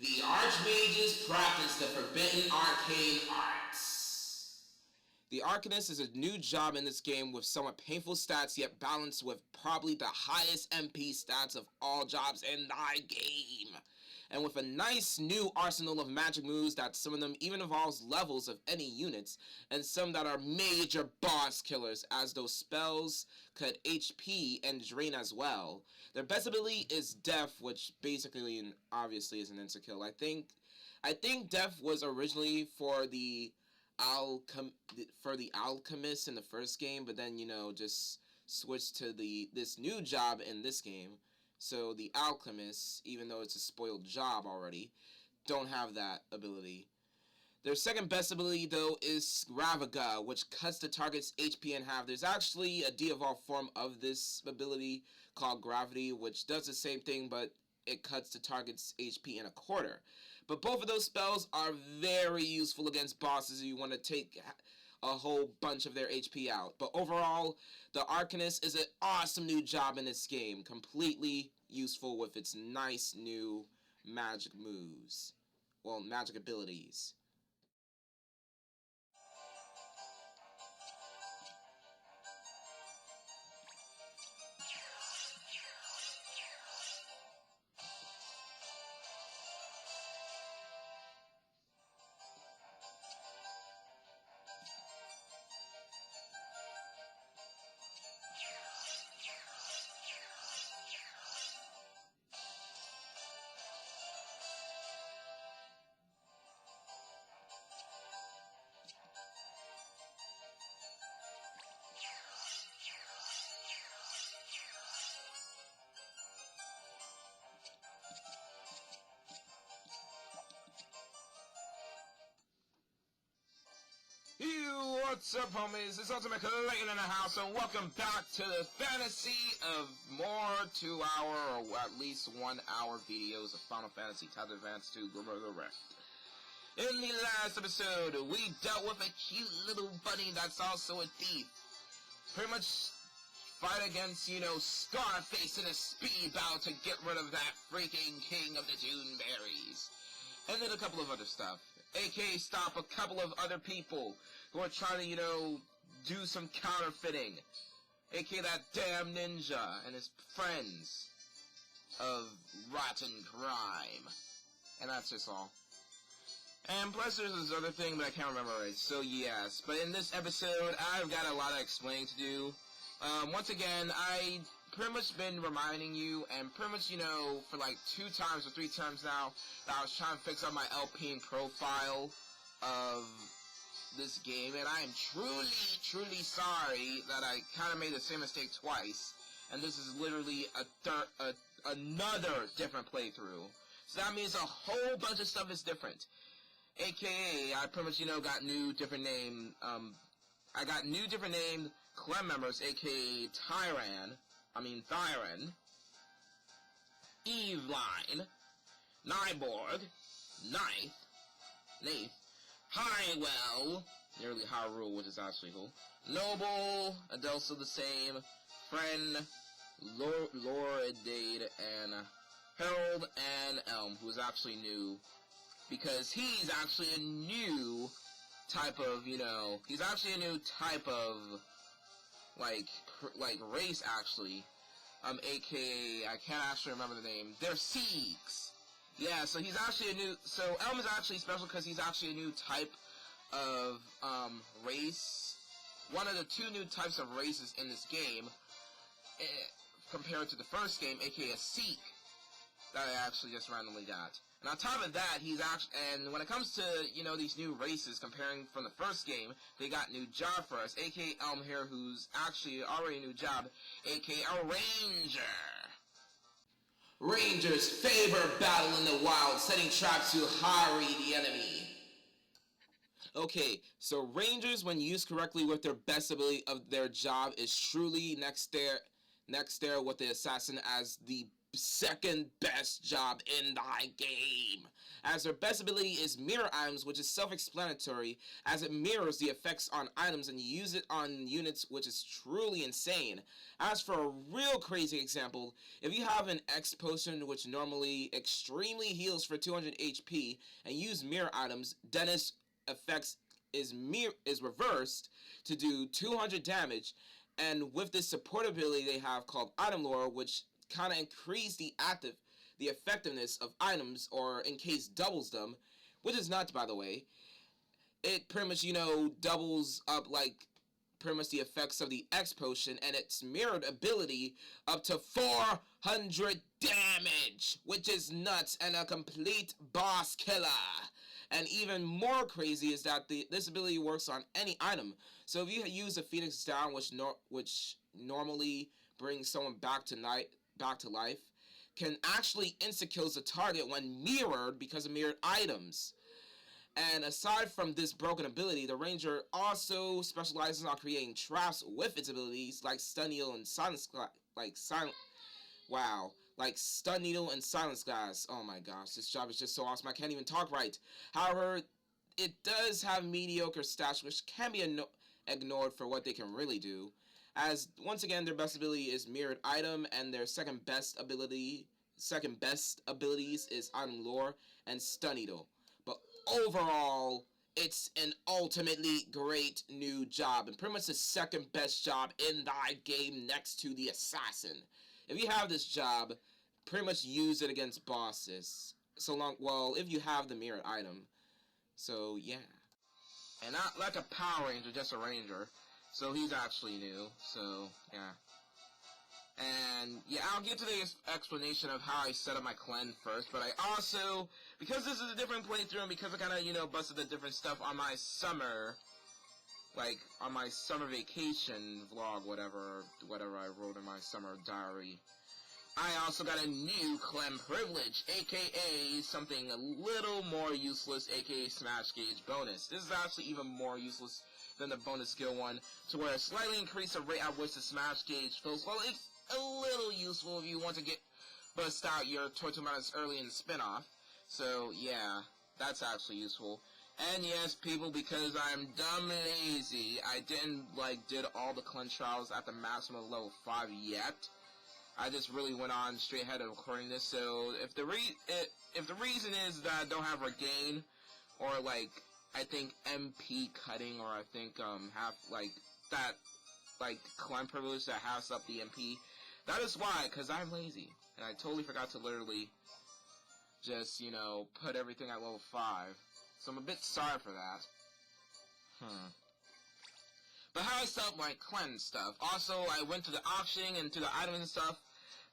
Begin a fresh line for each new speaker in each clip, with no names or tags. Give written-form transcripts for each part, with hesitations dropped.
The Archmages practice the forbidden arcane arts. The Arcanist is a new job in this game with somewhat painful stats, yet balanced with probably the highest MP stats of all jobs in the game. And with a nice new arsenal of magic moves that some of them even involves levels of any units, and some that are major boss killers, as those spells cut HP and drain as well. Their best ability is Death, which basically and obviously is an insta-kill. I think Death was originally for the Alchemist in the first game, but then just switched to this new job in this game. So the Alchemists, even though it's a spoiled job already, don't have that ability. Their second best ability, though, is Gravaga, which cuts the target's HP in half. There's actually a de-evolved form of this ability called Gravity, which does the same thing, but it cuts the target's HP in a quarter. But both of those spells are very useful against bosses if you want to take a whole bunch of their HP out. But overall, the Arcanist is an awesome new job in this game. Completely useful with its nice new magic moves. Well, magic abilities. What's up, homies? It's Ultimate Clayton in the house, and welcome back to the fantasy of more 2-hour or at least 1-hour videos of Final Fantasy Tactics Advance 2 Glimmer of the Rift. In the last episode, we dealt with a cute little bunny that's also a thief. Pretty much fight against, Scarface in a speed battle to get rid of that freaking king of the Toonberries. And then a couple of other stuff. A.K.A. stop a couple of other people who are trying to, do some counterfeiting. A.K.A. that damn ninja and his friends of rotten crime. And that's just all. And plus there's this other thing, but I can't remember right. So yes, but in this episode, I've got a lot of explaining to do. Once again, I pretty much been reminding you, and pretty much, for like 2 times or 3 times now, that I was trying to fix up my LP profile of this game, and I am truly, truly sorry that I kind of made the same mistake twice, and this is literally another different playthrough. So that means a whole bunch of stuff is different. AKA, I pretty much, got new, different name, I got new, different name clan members, aka Thyran, Eveline, Nyborg, Nath, Highwell, nearly Hyrule, which is actually cool, Noble, Adelsa the same, Friend, Loridade, and Harold, and Elm, who is actually new, because he's actually a new type of, he's actually a new type of, like race, actually. AKA, I can't actually remember the name. They're Sikhs. Yeah, so he's actually a new, so Elm is actually special because he's actually a new type of, race. One of the 2 new types of races in this game, compared to the first game, aka a Sikh, that I actually just randomly got. And on top of that, he's actually, and when it comes to, these new races, comparing from the first game, they got new job for us, aka Elm here, who's actually already a new job, aka a Ranger. Rangers favor battle in the wild, setting traps to harry the enemy. Okay, so Rangers, when used correctly with their best ability of their job, is truly next there with the Assassin as the second best job in the game, as their best ability is mirror items, which is self-explanatory as it mirrors the effects on items and you use it on units, which is truly insane. As for a real crazy example, if you have an X potion which normally extremely heals for 200 HP and use mirror items, then its effects is reversed to do 200 damage, and with this support ability they have called item lore, which kind of increase the effectiveness of items, or in case doubles them, which is nuts, by the way. It pretty much, doubles up like pretty much the effects of the X potion, and its mirrored ability up to 400 damage, which is nuts and a complete boss killer. And even more crazy is that this ability works on any item. So if you use a Phoenix Down, which normally brings someone back to life, can actually insta-kills the target when mirrored because of mirrored items. And aside from this broken ability, the Ranger also specializes on creating traps with its abilities, like Stun Needle and Silence Stun Needle and Silence Glass. Oh my gosh, this job is just so awesome, I can't even talk right. However, it does have mediocre stats, which can be ignored for what they can really do. As, once again, their best ability is Mirrored Item, and their second best abilities is Item Lore and Stun Needle. But overall, it's an ultimately great new job, and pretty much the second best job in the game next to the Assassin. If you have this job, pretty much use it against bosses. If you have the Mirrored Item. So, yeah. And not like a Power Ranger, just a Ranger. So he's actually new, so, yeah. And, yeah, I'll get to the explanation of how I set up my clan first, but I also, because this is a different playthrough, and because I kind of, busted the different stuff on my summer, on my summer vacation vlog, whatever I wrote in my summer diary, I also got a new clan privilege, aka something a little more useless, aka Smash Gauge bonus. This is actually even more useless than the bonus skill one, to where slightly increase the rate at which the Smash Gauge fills. Well, it's a little useful if you want to bust out your Tortumatus early in the spin-off. So, yeah, that's actually useful. And yes, people, because I'm dumb lazy, I didn't, did all the clan trials at the maximum level 5 yet. I just really went on straight ahead of recording this, so if the reason is that I don't have regain, or I think MP cutting, or I think climb privilege that has up the MP, that is why, because I'm lazy, and I totally forgot to literally just, put everything at level 5, so I'm a bit sorry for that. But how I set up my clan stuff. Also, I went to the auction and to the items and stuff.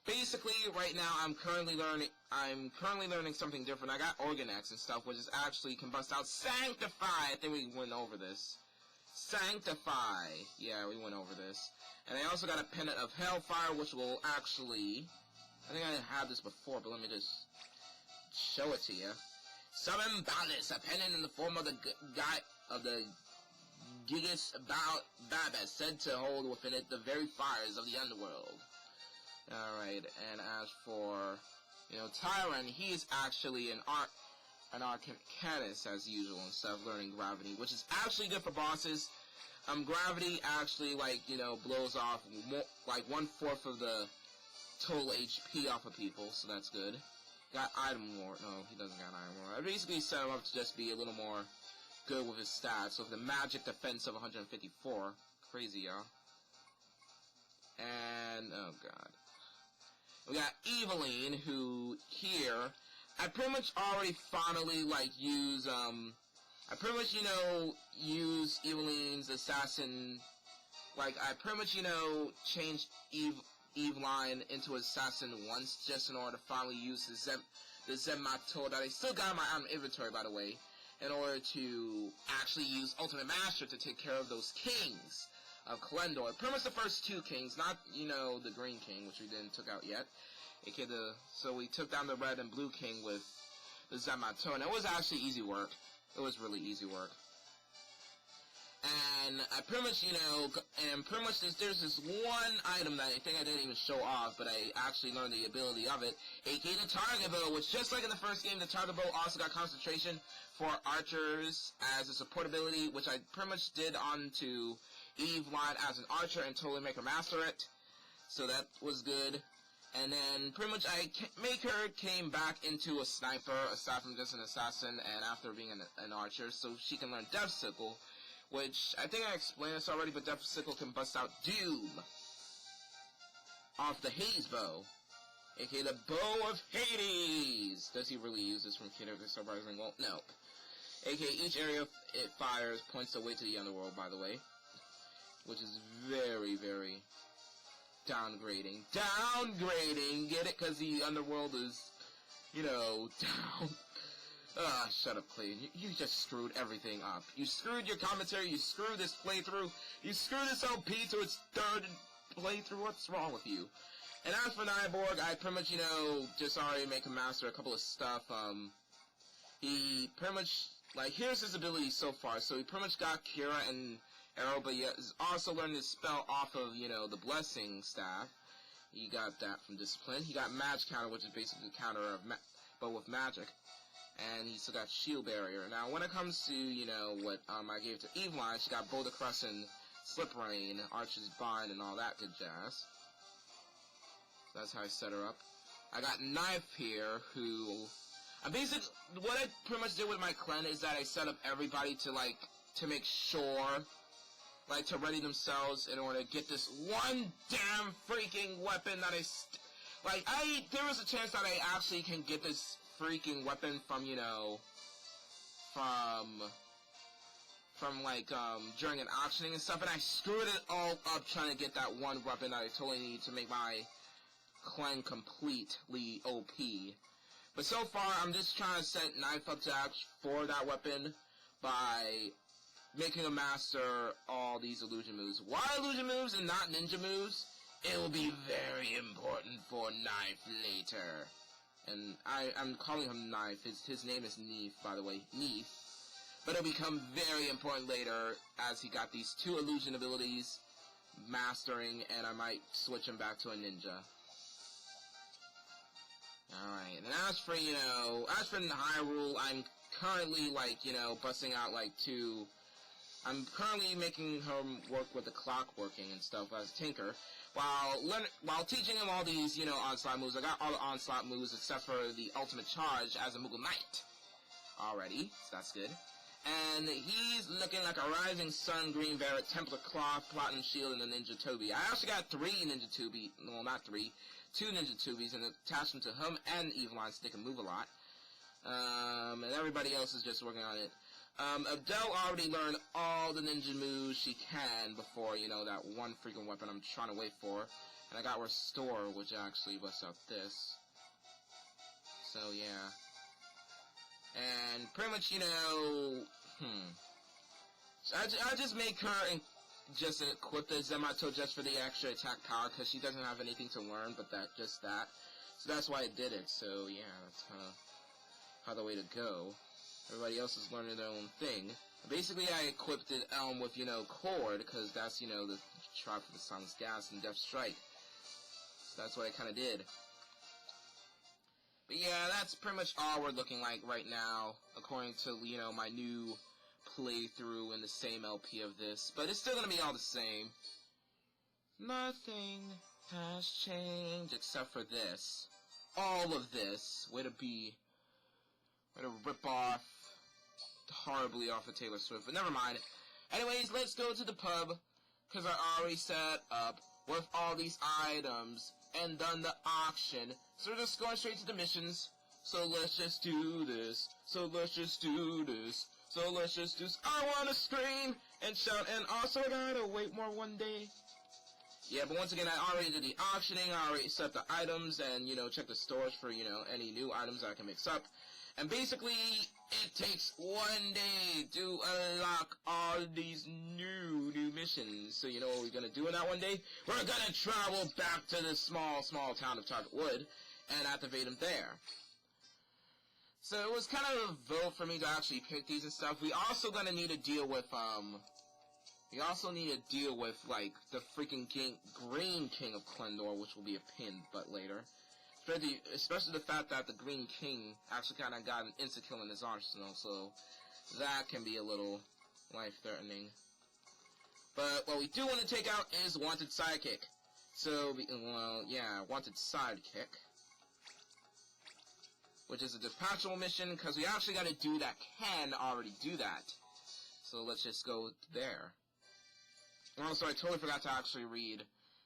Basically, right now, I'm currently learning something different. I got Organax and stuff, which is actually can bust out Sanctify. I think we went over this. Sanctify. Yeah, we went over this. And I also got a Pendant of Hellfire, which will actually, I think I had this before, but let me just show it to you. Summon Balance, a pendant in the form of the Gigas Babas, said to hold within it the very fires of the underworld. Alright, and as for, Tyrant, he is actually an Arcanist as usual and stuff, learning Gravity, which is actually good for bosses. Gravity actually, blows off, 1/4 of the total HP off of people, so that's good. Got Item Lore. No, he doesn't got Item Lore. I basically set him up to just be a little more good with his stats. So the magic defense of 154. Crazy, y'all. And, oh god. We got Eveline, who here, I pretty much already finally, use, I pretty much, use Eveline's assassin, I pretty much, changed Eveline into assassin once, just in order to finally use the Zenmato that I still got in my inventory, by the way, in order to actually use Ultimate Master to take care of those kings of Kalendor. Pretty much the first 2 kings, not, the Green King, which we didn't took out yet. So we took down the Red and Blue King with the Zenmato, and it was actually easy work. It was really easy work. And I pretty much, there's this one item that I think I didn't even show off, but I actually learned the ability of it, aka the target bow, which just like in the first game, the target bow also got concentration for archers as a support ability, which I pretty much did onto Eveline as an archer and totally make her master it. So that was good. And then pretty much I make her came back into a sniper, aside from just an assassin, and after being an archer, so she can learn Death Sickle, which I think I explained this already, but Death Sickle can bust out Doom off the Hades bow, aka the Bow of Hades. Does he really use this from Kid of the Surprising? Well, no. Aka each area it fires points the way to the underworld, by the way, which is very, very downgrading. Downgrading! Get it? Because the underworld is, down. Shut up, Clayton. You just screwed everything up. You screwed your commentary, you screwed this playthrough, you screwed this LP to its third playthrough. What's wrong with you? And as for Nyborg, I pretty much, just already make him master a couple of stuff. He pretty much, here's his ability so far. So he pretty much got Kira and Arrow, but he has also learned his spell off of, the Blessing Staff. He got that from Discipline. He got Magic Counter, which is basically the counter of but with magic. And he still got Shield Barrier. Now, when it comes to, what I gave to Eveline, she got Boulder Crescent, Slip Rain, Archer's Bind, and all that good jazz. So that's how I set her up. I got Knife here, who... what I pretty much did with my clan is that I set up everybody to make sure, to ready themselves in order to get this one damn freaking weapon that there was a chance that I actually can get this freaking weapon from, during an auctioning and stuff, and I screwed it all up trying to get that one weapon that I totally need to make my clan completely OP. But so far, I'm just trying to set Knife up to act for that weapon by making a master all these illusion moves. Why illusion moves and not ninja moves? It will be very important for Knife later. And I'm calling him Knife. His name is Neef, by the way. Neef. But it'll become very important later as he got these two illusion abilities mastering, and I might switch him back to a ninja. Alright, and as for the Hyrule, I'm currently, busting out, I'm currently making him work with the clockworking and stuff as Tinker, while teaching him all these, onslaught moves. I got all the onslaught moves except for the ultimate charge as a Moogle Knight already, so that's good. And he's looking like a Rising Sun, Green Barret, Templar Cloth, Platinum Shield, and a Ninja Toby. I actually got 3 Ninja Toby, well, not 3, 2 Ninja Tubies, and attach them to him and Eveline so they can move a lot. And everybody else is just working on it. Adele already learned all the ninja moves she can before, that one freaking weapon I'm trying to wait for. And I got Restore, which actually busts out this. So, yeah. And pretty much, I just make her and just equip the Zemato just for the extra attack power, because she doesn't have anything to learn but just that. So that's why I did it. So, yeah, that's how the way to go. Everybody else is learning their own thing. Basically, I equipped it with, Cord, because that's, the try for the Sun's Gas and Death Strike. So that's what I kind of did. But yeah, that's pretty much all we're looking like right now, according to, my new playthrough in the same LP of this. But it's still going to be all the same. Nothing has changed except for this. All of this. Way to rip off horribly off of Taylor Swift, but never mind. Anyways, let's go to the pub, because I already set up with all these items and done the auction, so we're just going straight to the missions. So let's just do this, so let's just do this, so let's just do this. I wanna scream and shout, and also I gotta wait more one day. Yeah, but once again, I already did the auctioning, I already set up the items, and, check the stores for, any new items I can mix up. And basically, it takes one day to unlock all these new missions. So you know what we're going to do in that one day? We're going to travel back to the small town of Target Wood and activate them there. So it was kind of a vote for me to actually pick these and stuff. We also going to need to deal with, We also need to deal with, like, the freaking Green King of Klendor, which will be a pin but later. Especially the fact that the Green King actually kind of got an insta-kill in his arsenal, so that can be a little life-threatening. But what we do want to take out is Wanted Sidekick. So, well, yeah, Wanted Sidekick. Which is a dispatchable mission, because we actually got a dude that can already do that. So let's just go there. Also, I totally forgot to actually read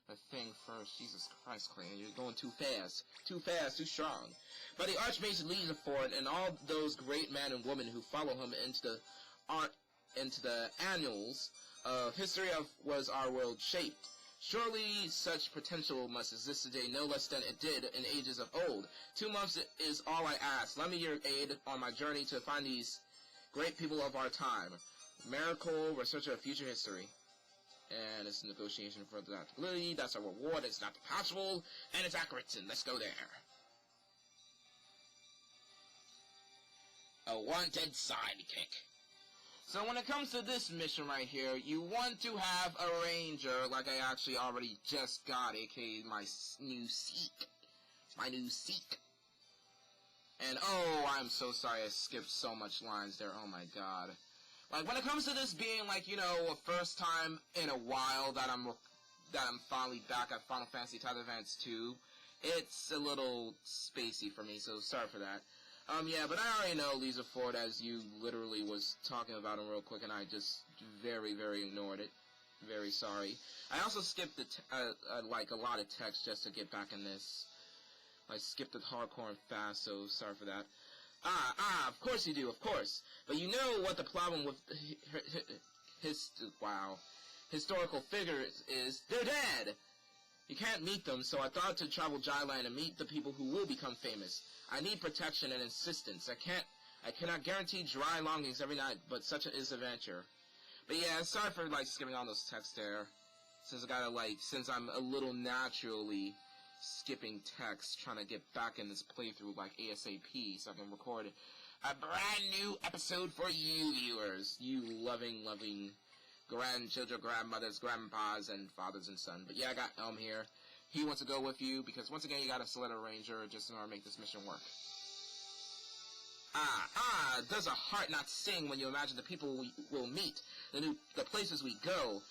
the thing first. Jesus Christ, Clay, you're going too fast. Too fast, too strong. But the Archmage leads the fort, and all those great men and women who follow him into the annals of history was our world shaped. Surely such potential must exist today no less than it did in ages of old. 2 months is all I ask. Lend me your aid on my journey to find these great people of our time. Miracle, researcher of future history. And it's a negotiation for that ability. That's a reward. It's not detachable, and it's accurate. And let's go there. A Wanted Sidekick. So when it comes to this mission right here, you want to have a ranger, like I actually already just got, aka my new Seek. My new Seek. And oh, I'm so sorry I skipped so much lines there. Oh my god. Like, when it comes to this being, like, you know, a first time in a while that I'm finally back at Final Fantasy Tide Advance 2, it's a little spacey for me, so sorry for that. Yeah, but I already know Lisa Ford, as you literally was talking about him real quick, and I just very, very ignored it. Very sorry. I also skipped like, a lot of text just to get back in this. I skipped it hardcore and fast, so sorry for that. Of course you do, of course. But you know what the problem with historical figures is? They're dead! You can't meet them, so I thought to travel Jyland and meet the people who will become famous. I need protection and insistence. I cannot guarantee dry longings every night, but such is adventure. But yeah, sorry for, like, skipping all those texts there. Since I'm a little naturally skipping text, trying to get back in this playthrough like ASAP so I can record a brand new episode for you viewers. You loving grandchildren, grandmothers, grandpas, and fathers and sons. But yeah, I got Elm here. He wants to go with you because once again you gotta select a ranger just in order to make this mission work. Does a heart not sing when you imagine the people we will meet, the places we go?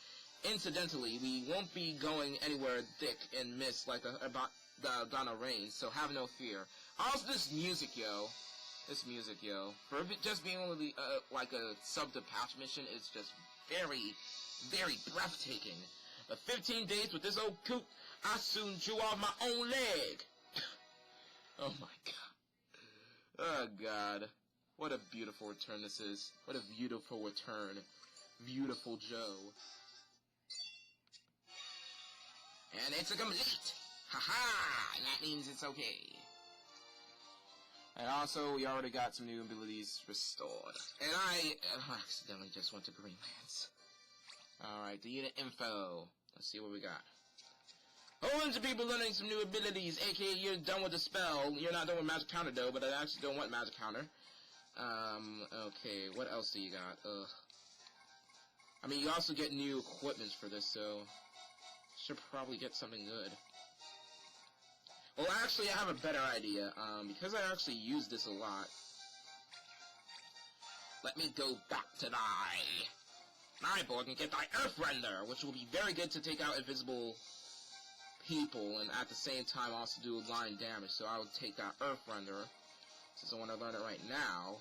Incidentally, we won't be going anywhere thick and mist like the Donna Rain, so have no fear. Also, this music, yo. For just being only, like a sub-to-patch mission is just very, very breathtaking. But 15 days with this old coot, I soon drew off my own leg. Oh my god. Oh god. What a beautiful return this is. What a beautiful return. Beautiful Joe. And it's a complete! Haha! And that means it's okay. And also, we already got some new abilities restored. And I accidentally just went to Greenlands. Alright, the unit info. Let's see what we got. Whole bunch of people learning some new abilities, aka you're done with the spell. You're not done with magic counter though, but I actually don't want magic counter. Okay, what else do you got? I mean, you also get new equipment for this, so should probably get something good. Well, actually, I have a better idea, because I actually use this a lot. Let me go back to my board and get thy Earthrender, which will be very good to take out invisible people, and at the same time also do line damage, so I will take that Earthrender, since I want to learn it right now,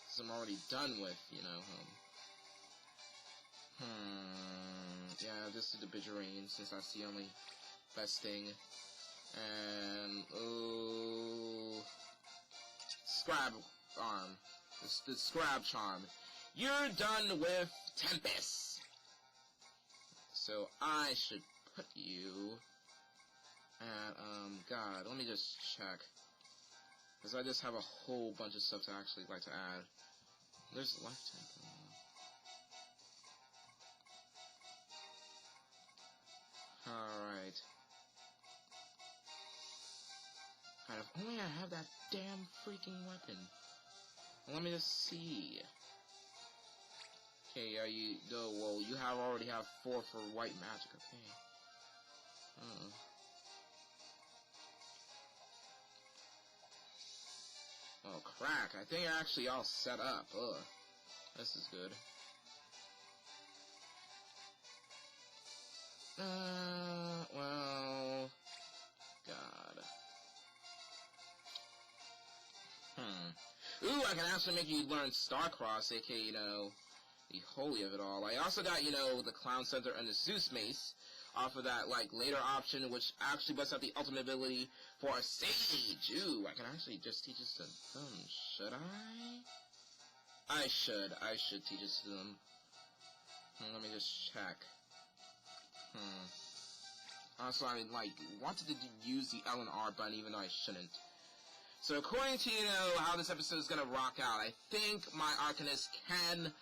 since I'm already done with, you know, yeah, this is the Bidgerine, since that's the only best thing. And, Scrab Arm. The Scrab Charm. You're done with Tempest. So I should put you at, God, let me just check. Because I just have a whole bunch of stuff to actually like to add. There's Lifetime. Alright. If only I have that damn freaking weapon. Let me just see. Okay, well, you already have 4 for white magic, okay. Oh, crack. I think you're actually all set up. Ugh. This is good. Well... God. Ooh, I can actually make you learn Starcross, aka, you know, the holy of it all. I also got, you know, the Clown Center and the Zeus Mace off of that, like, later option, which actually busts out the ultimate ability for a Sage. Ooh, I can actually just teach this to them. Should I? I should teach this to them. Let me just check. Also, I, like, wanted to use the L and R button, even though I shouldn't. So, according to, you know, how this episode is gonna rock out, I think my Arcanist can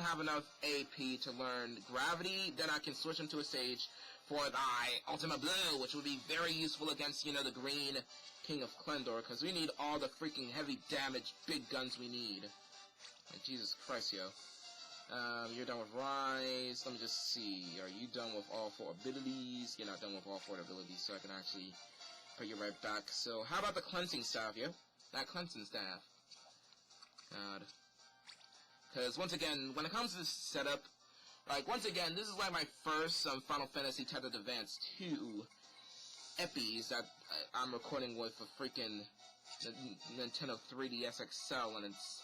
have enough AP to learn Gravity, then I can switch him to a Sage for the Ultimate Blow, which would be very useful against, you know, the Green King of Klendor, because we need all the freaking heavy damage big guns we need. Like, Jesus Christ, yo. You're done with Rise. Let me just see. Are you done with all 4 abilities? You're not done with all 4 abilities, so I can actually put you right back. So, how about the Cleansing Staff, yo? That Cleansing Staff. God. Because, once again, when it comes to this setup, like, once again, this is like my first Final Fantasy Tethered Advance 2 Epis that I'm recording with a freaking Nintendo 3DS XL, and it's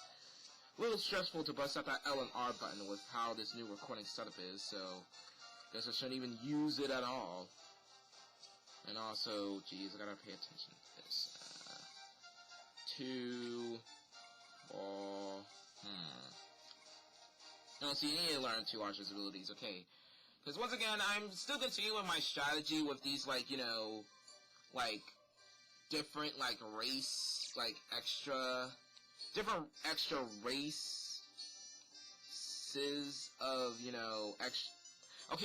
a little stressful to bust out that L and R button with how this new recording setup is, so I guess I shouldn't even use it at all. And also, geez, I gotta pay attention to this. 2 ball. No, so you need to learn 2 Archer's abilities, okay. Because once again, I'm still continuing my strategy with these, like, you know, like, different, like, race, like, different extra races of, you know,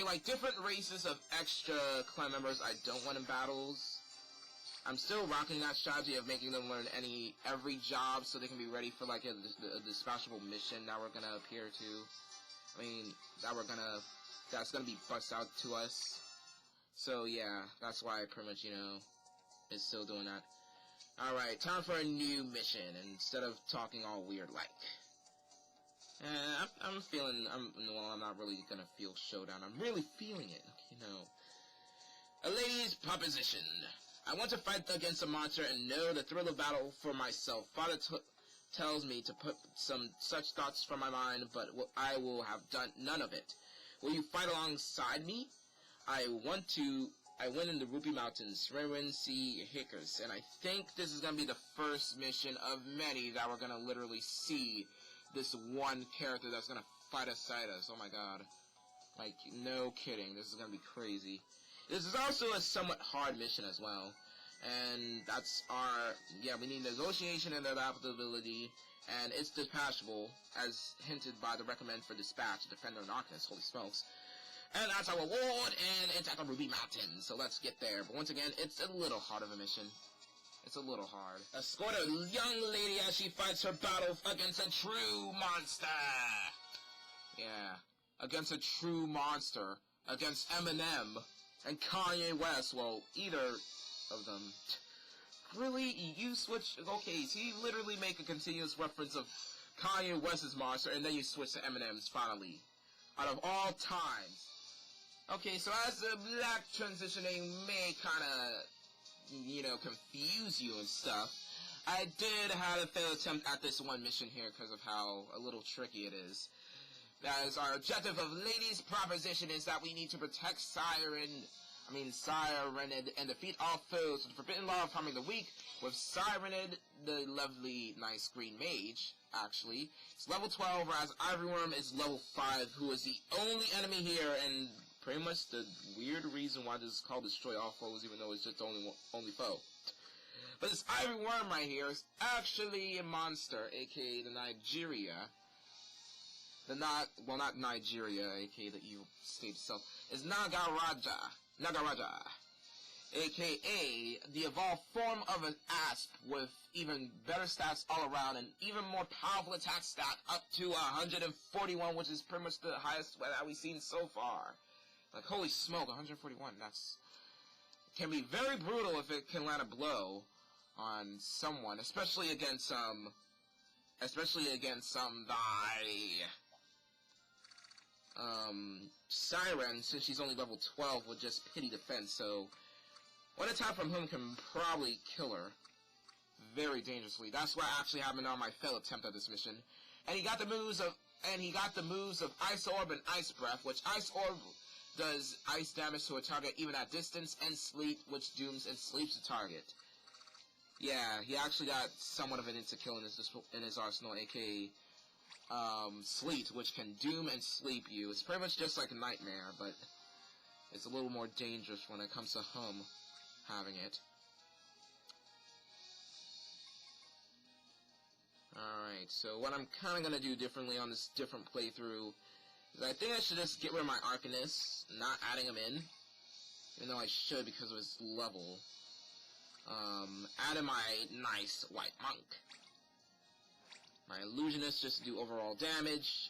like, different races of extra clan members I don't want in battles. I'm still rocking that strategy of making them learn every job so they can be ready for, like, a dispatchable mission that we're gonna appear to. I mean, that's gonna be bust out to us. So, yeah, that's why I pretty much, you know, is still doing that. Alright, time for a new mission, instead of talking all weird like. I'm not really gonna feel showdown. I'm really feeling it, you know. A lady's proposition. I want to fight against a monster and know the thrill of battle for myself. Father tells me to put some such thoughts from my mind, but I will have done none of it. Will you fight alongside me? I went in the Ruby Mountains, Rewen Sea Hickers, and I think this is going to be the first mission of many that we're going to literally see this one character that's going to fight aside us. Oh my god. Like, no kidding. This is going to be crazy. This is also a somewhat hard mission as well. And that's we need negotiation and adaptability, and it's dispatchable, as hinted by the recommend for dispatch, Defender and Arcanist, holy smokes. And that's our reward, and it's at the Ruby Mountains, so let's get there. But once again, it's a little hard of a mission. It's a little hard. Escort a young lady as she fights her battle against a true monster! Yeah, against a true monster. Against Eminem and Kanye West, well, either of them. Really? You switch? Okay, so you literally make a continuous reference of Kanye West's monster, and then you switch to Eminem's, finally. Out of all times. Okay, so as the black transitioning may kinda, you know, confuse you and stuff, I did have a failed attempt at this one mission here because of how a little tricky it is. As our objective of Lady's Proposition is that we need to protect Sirenid, and defeat all foes with the forbidden law of harming the weak with Sirenid, the lovely, nice green mage, actually. It's level 12, whereas Ivyworm is level 5, who is the only enemy here, and pretty much the weird reason why this is called Destroy All Foes, even though it's just the only foe. But this Ivyworm right here is actually a monster, aka the Nigeria. Not Nigeria, aka the evil state itself, is Nagaraja. a.k.a. the evolved form of an asp with even better stats all around and even more powerful attack stat up to 141, which is pretty much the highest that we've seen so far. Like, holy smoke, 141, that's... can be very brutal if it can land a blow on someone, especially against some Siren, since she's only level 12 with just pity defense, so one attack from him can probably kill her very dangerously. That's what actually happened on my failed attempt at this mission. And he got the moves of Ice Orb and Ice Breath, which Ice Orb does ice damage to a target even at distance, and Sleep, which dooms and sleeps the target. Yeah, he actually got somewhat of an insta-kill in his arsenal, aka Sleet, which can doom and sleep you. It's pretty much just like a Nightmare, but it's a little more dangerous when it comes to him having it. Alright, so what I'm kind of going to do differently on this different playthrough is I think I should just get rid of my Arcanist, not adding him in, even though I should because of his level. Adding my nice White Monk. My Illusionist just to do overall damage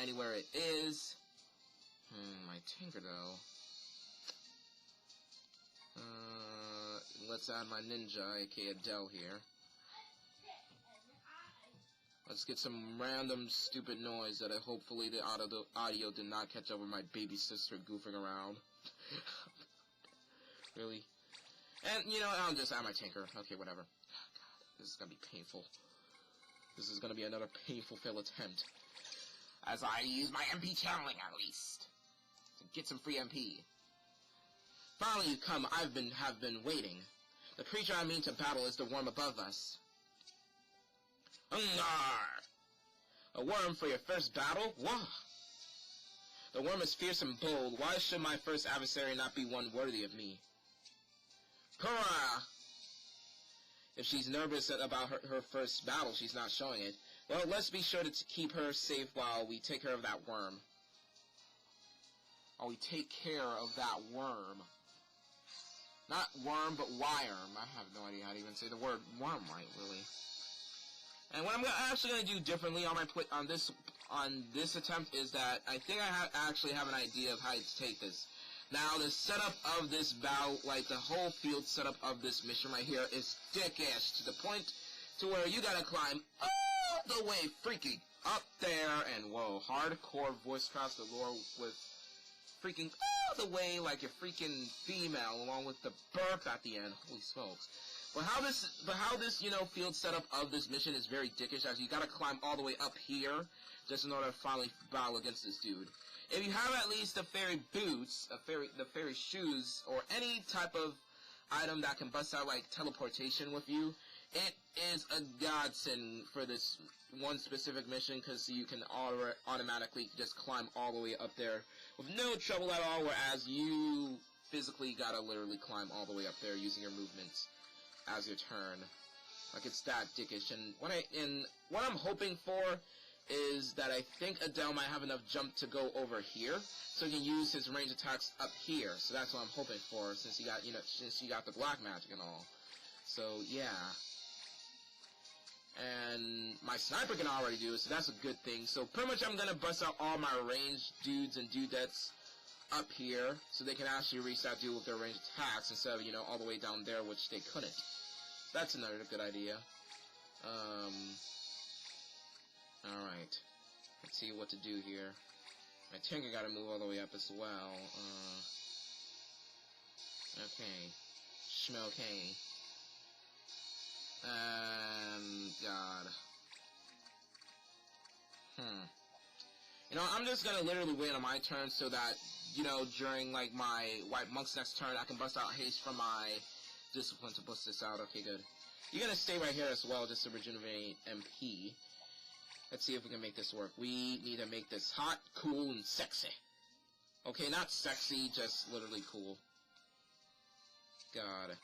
anywhere it is. My Tinker though. Let's add my Ninja, aka Adele here. Let's get some random stupid noise that hopefully the audio did not catch up with my baby sister goofing around. Really? And, you know, I'll just add my Tinker. Okay, whatever. Oh, God, this is gonna be painful. This is gonna be another painful fail attempt. As I use my MP channeling, at least. To get some free MP. Finally you come, have been waiting. The creature I mean to battle is the worm above us. Ungar! A worm for your first battle? Wah! The worm is fierce and bold. Why should my first adversary not be one worthy of me? Hurrah! If she's nervous about her first battle, she's not showing it. Well, let's be sure to keep her safe while we take care of that worm. While we take care of that worm. Not worm, but worm. I have no idea how to even say the word worm right, really. And what I'm actually going to do differently on this attempt is that I think I actually have an idea of how to take this. Now, the setup of this battle, like the whole field setup of this mission right here, is dickish to the point to where you gotta climb all the way freaking up there, and whoa, hardcore voice cracks galore with freaking all the way like a freaking female, along with the burp at the end. Holy smokes! But how this you know field setup of this mission is very dickish, as you gotta climb all the way up here just in order to finally battle against this dude. If you have at least the fairy boots, the fairy shoes, or any type of item that can bust out like teleportation with you, it is a godsend for this one specific mission, because you can automatically just climb all the way up there with no trouble at all, whereas you physically gotta literally climb all the way up there using your movements as your turn. Like, it's that dickish. And what I'm hoping for is that I think Adele might have enough jump to go over here, so he can use his range attacks up here. So that's what I'm hoping for, since he got, since he got the black magic and all. So yeah. And my sniper can already do it, so that's a good thing. So pretty much I'm gonna bust out all my ranged dudes and dudettes up here, so they can actually reach that dude with their ranged attacks instead of, all the way down there, which they couldn't. That's another good idea. Alright. Let's see what to do here. My Tinker gotta move all the way up as well. Okay. Schmokay. God. I'm just gonna literally wait on my turn so that, during, like, my White Monk's next turn, I can bust out haste from my Discipline to bust this out. Okay, good. You're gonna stay right here as well, just to regenerate MP. Let's see if we can make this work. We need to make this hot, cool, and sexy. Okay, not sexy, just literally cool. God.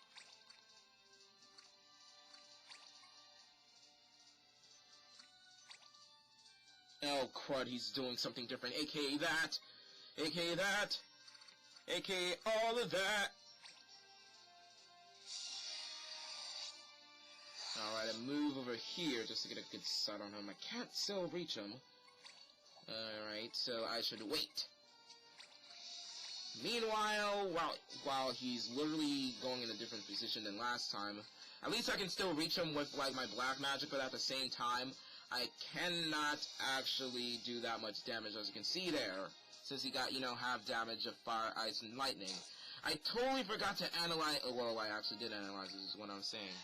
Oh, crud, he's doing something different. AKA that. AKA that. AKA all of that. gotta move over here just to get a good shot on him. I can't still reach him. Alright, so I should wait. Meanwhile, while he's literally going in a different position than last time, at least I can still reach him with, like, my black magic, but at the same time, I cannot actually do that much damage, as you can see there, since he got, you know, half damage of fire, ice, and lightning. I totally forgot to analyze, well, I actually did analyze this, is what I'm saying.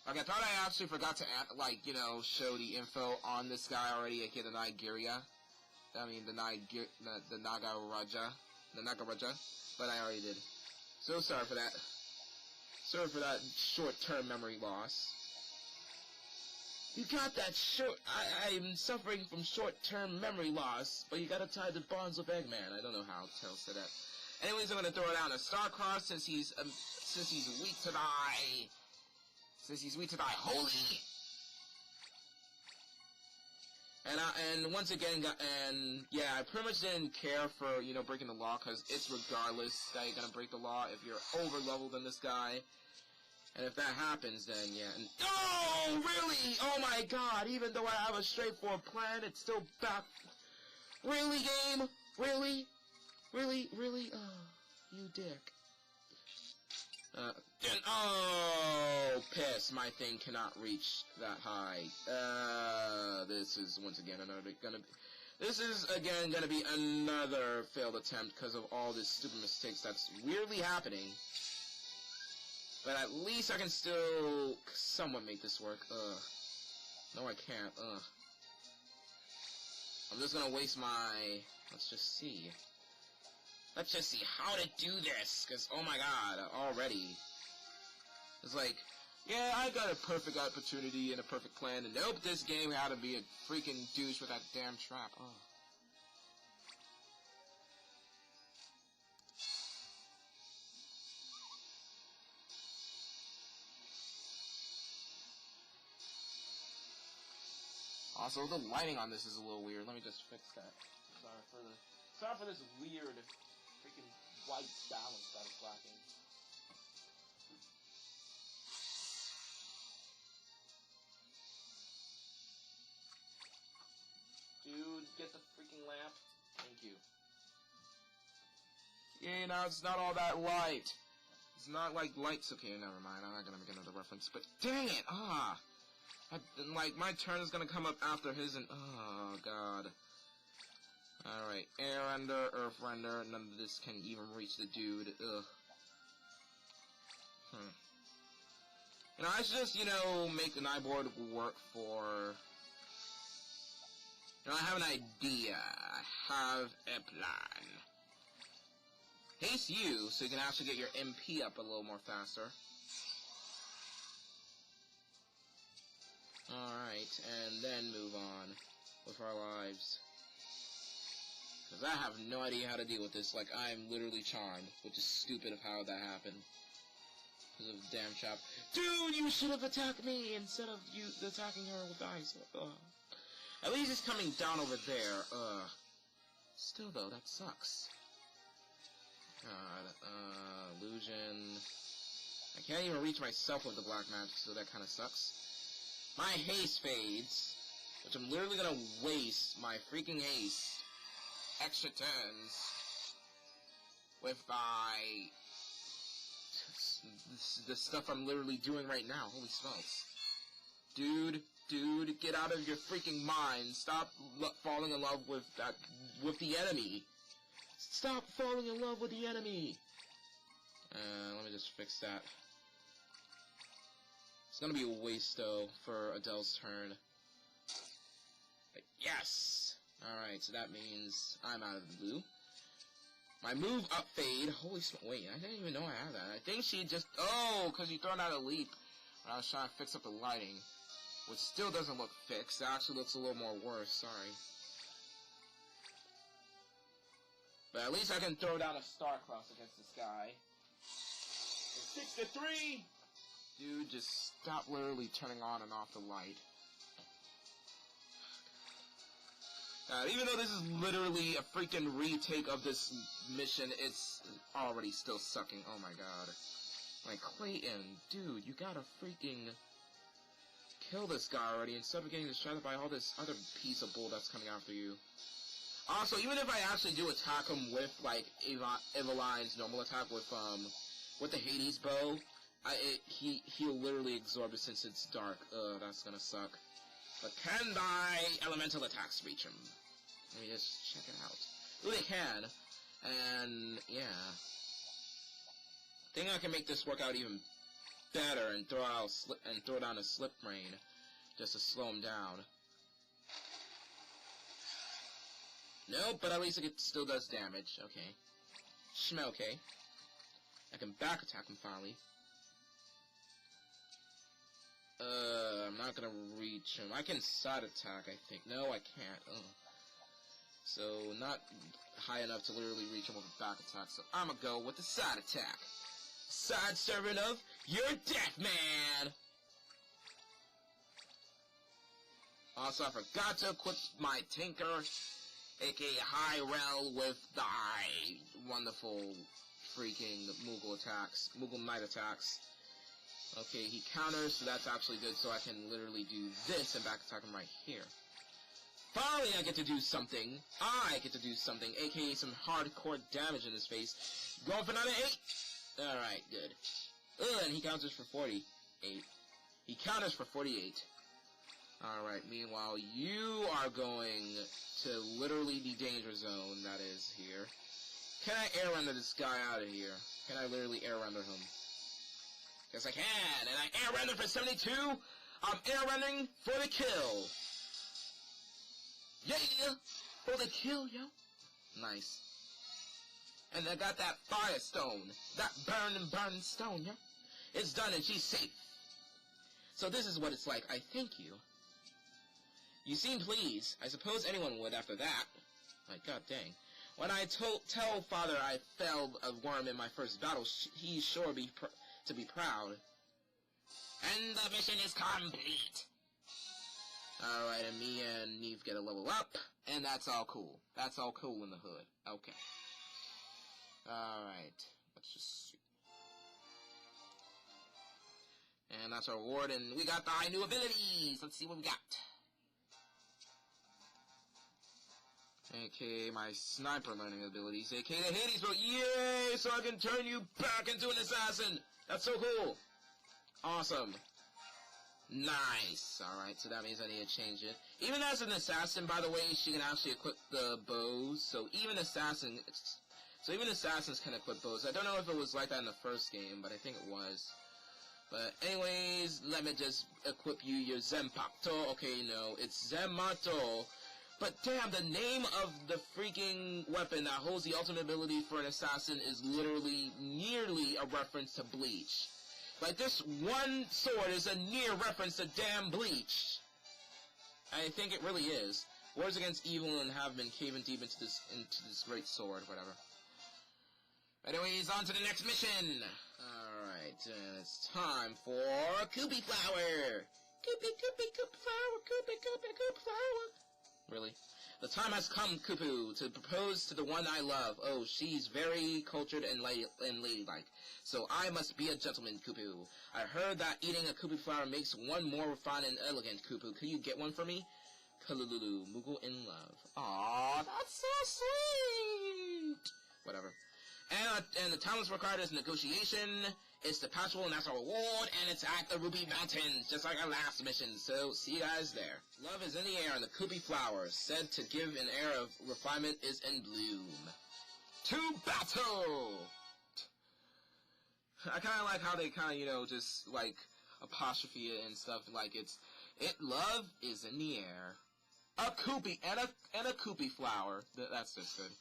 Like, I thought I actually forgot to, like, you know, show the info on this guy already, aka the Nagaraja. I mean, the Nagaraja, but I already did. So sorry for that. Sorry for that short-term memory loss. You got that I'm suffering from short-term memory loss, but you gotta tie the bonds with Eggman. I don't know how Tails said that. Anyways, I'm gonna throw down a Star-Cross since he's weak to die. Since he's weak to die, holy! And once again, yeah, I pretty much didn't care for, you know, breaking the law, because it's regardless that you're gonna break the law if you're over-leveled than this guy. And if that happens, then, yeah. Oh, really? Oh my god, even though I have a straightforward plan, it's still back. Really, game? Really? Really? Really? Oh, you dick. Oh, piss. My thing cannot reach that high. This is once again gonna be another failed attempt because of all this stupid mistakes that's weirdly happening. But at least I can still somewhat make this work. No, I can't. I'm just gonna waste my... Let's just see. Let's just see how to do this, because, oh my god, already. It's like, yeah, I got a perfect opportunity and a perfect plan, and nope, this game had to be a freaking douche with that damn trap. Oh. Also, the lighting on this is a little weird. Let me just fix that. Sorry for this weird freaking white balance that is lacking. Dude, get the freaking lamp. Thank you. Yeah, now it's not all that light. It's not like lights. Okay, never mind. I'm not gonna make another reference. But dang it! Like, my turn is gonna come up after his, and oh god. Alright, air render, earth render, none of this can even reach the dude. Ugh. You know, I should just, you know, make an iBoard work for... You know, I have an idea. I have a plan. Haste you, so you can actually get your MP up a little more faster. Alright, and then move on with our lives. Because I have no idea how to deal with this. Like, I'm literally charmed, which is stupid of how that happened. Because of the damn trap. Dude, you should have attacked me instead of you attacking her with ice. At least it's coming down over there. Still, though, that sucks. God, illusion. I can't even reach myself with the black magic, so that kind of sucks. My haste fades, which I'm literally gonna waste my freaking haste extra turns with my the stuff I'm literally doing right now. Holy smokes. Dude, get out of your freaking mind. Stop falling in love with the enemy. Stop falling in love with the enemy. Let me just fix that. It's gonna be a waste, though, for Adele's turn. But yes! Alright, so that means I'm out of the blue. My move up fade. Holy smoke. Wait, I didn't even know I had that. I think she just... Oh, because you thrown out a leap when I was trying to fix up the lighting. Which still doesn't look fixed. It actually looks a little more worse. Sorry. But at least I can throw down a Star-Cross against this guy. It's 6-3! Dude, just stop literally turning on and off the light. Even though this is literally a freaking retake of this mission, it's already still sucking. Oh my god. Like, Clayton, dude, you gotta freaking... kill this guy already instead of getting distracted by all this other piece of bull that's coming after you. Also, even if I actually do attack him with, like, Eveline's normal attack with the Hades bow, he'll literally absorb it since it's dark. That's gonna suck. But can my elemental attacks reach him? Let me just check it out. Ooh, they can. And, yeah. I think I can make this work out even better and throw down a slip rain just to slow him down. Nope, but at least it still does damage. Okay. Schmelke. I can back attack him finally. I'm not gonna reach him. I can side attack, I think. No, I can't. Ugh. So, not high enough to literally reach him with a back attack, so I'm gonna go with the side attack. Side servant of your death, man! Also, I forgot to equip my Tinker, aka High Rel, with the wonderful freaking Moogle attacks, Moogle Knight attacks. Okay, he counters, so that's actually good, so I can literally do this and back attack him right here. Finally, I get to do something. I get to do something, aka some hardcore damage in his face. Going for another 8! Alright, good. Ugh, and he counters for 48. He counters for 48. Alright, meanwhile, you are going to literally the danger zone that is here. Can I air render this guy out of here? Can I literally air render him? Yes, I can, and I air render for 72. I'm air rendering for the kill. Yeah, for the kill, yo. Nice. And I got that fire stone, that burning stone, yeah. It's done and she's safe. So this is what it's like. I thank you. You seem pleased. I suppose anyone would after that. My god dang. When I tell Father I felled a worm in my first battle, he's sure to be proud. And the mission is complete. Alright, and me and Neve get a level up, and that's all cool. That's all cool in the hood. Okay. Alright, let's just see. And that's our reward, and we got the new abilities. Let's see what we got. Okay, my sniper learning abilities, aka the Hades bow. Yay! So I can turn you back into an assassin. That's so cool. Awesome. Nice. Alright, so that means I need to change it. Even as an assassin, by the way, she can actually equip the bows. So even assassins can equip bows. I don't know if it was like that in the first game, but I think it was. But anyways, let me just equip you your Zenpakuto. Okay, no, it's Zenmato. But damn, the name of the freaking weapon that holds the ultimate ability for an assassin is literally nearly a reference to Bleach. Like, this one sword is a near reference to damn Bleach. I think it really is. Wars against evil and have been caving deep into this great sword, whatever. Anyways, on to the next mission! Alright, it's time for Koopy Flower! Koopy Flower! Really? The time has come, Kupu, to propose to the one I love. Oh, she's very cultured and ladylike. So I must be a gentleman, Kupu. I heard that eating a Koopy flower makes one more refined and elegant, Kupu. Could you get one for me? Kalulu, Moogle in love. Aww, that's so sweet! Whatever. And the talents required is negotiation, it's the patchable, and that's our reward, and it's at the Ruby Mountains, just like our last mission, so see you guys there. Love is in the air, and the Koopy flower, said to give an air of refinement, is in bloom. To battle! I kinda like how they kinda, you know, just, like, apostrophe it and stuff, like love is in the air. A Koopy, and a Koopy flower, that's just good.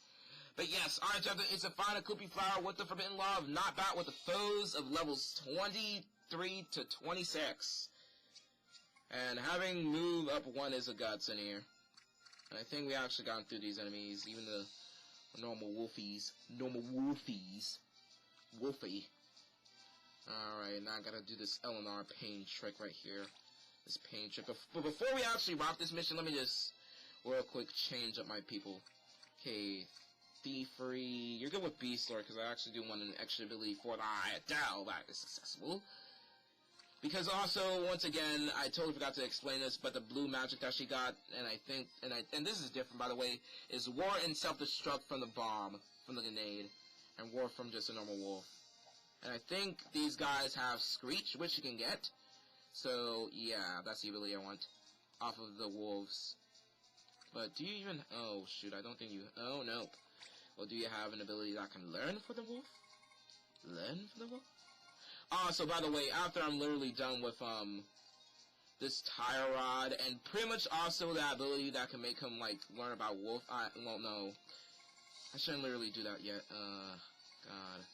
But yes, our objective is to find a Koopy flower with the forbidden law of not bat with the foes of levels 23 to 26. And having move up 1 is a godsend here. And I think we actually gone through these enemies, even the normal wolfies. Wolfie. Alright, now I gotta do this LNR pain trick right here. This pain trick. But before we actually rock this mission, let me just real quick change up my people. Okay. Free. You're good with Beast Lord because I actually do want an extra ability for the Idol that is successful. Because also, once again, I totally forgot to explain this, but the blue magic that she got, and I think, and this is different, by the way, is war and self-destruct from the bomb, from the grenade, and war from just a normal wolf. And I think these guys have Screech, which you can get. So, yeah, that's the ability I want off of the wolves. But do you even... Oh, shoot, I don't think you... Oh, no. Well, do you have an ability that can learn for the wolf? Learn for the wolf? So by the way, after I'm literally done with, this Tire Rod, and pretty much also that ability that can make him, like, learn about wolf... well, no. I shouldn't literally do that yet. God.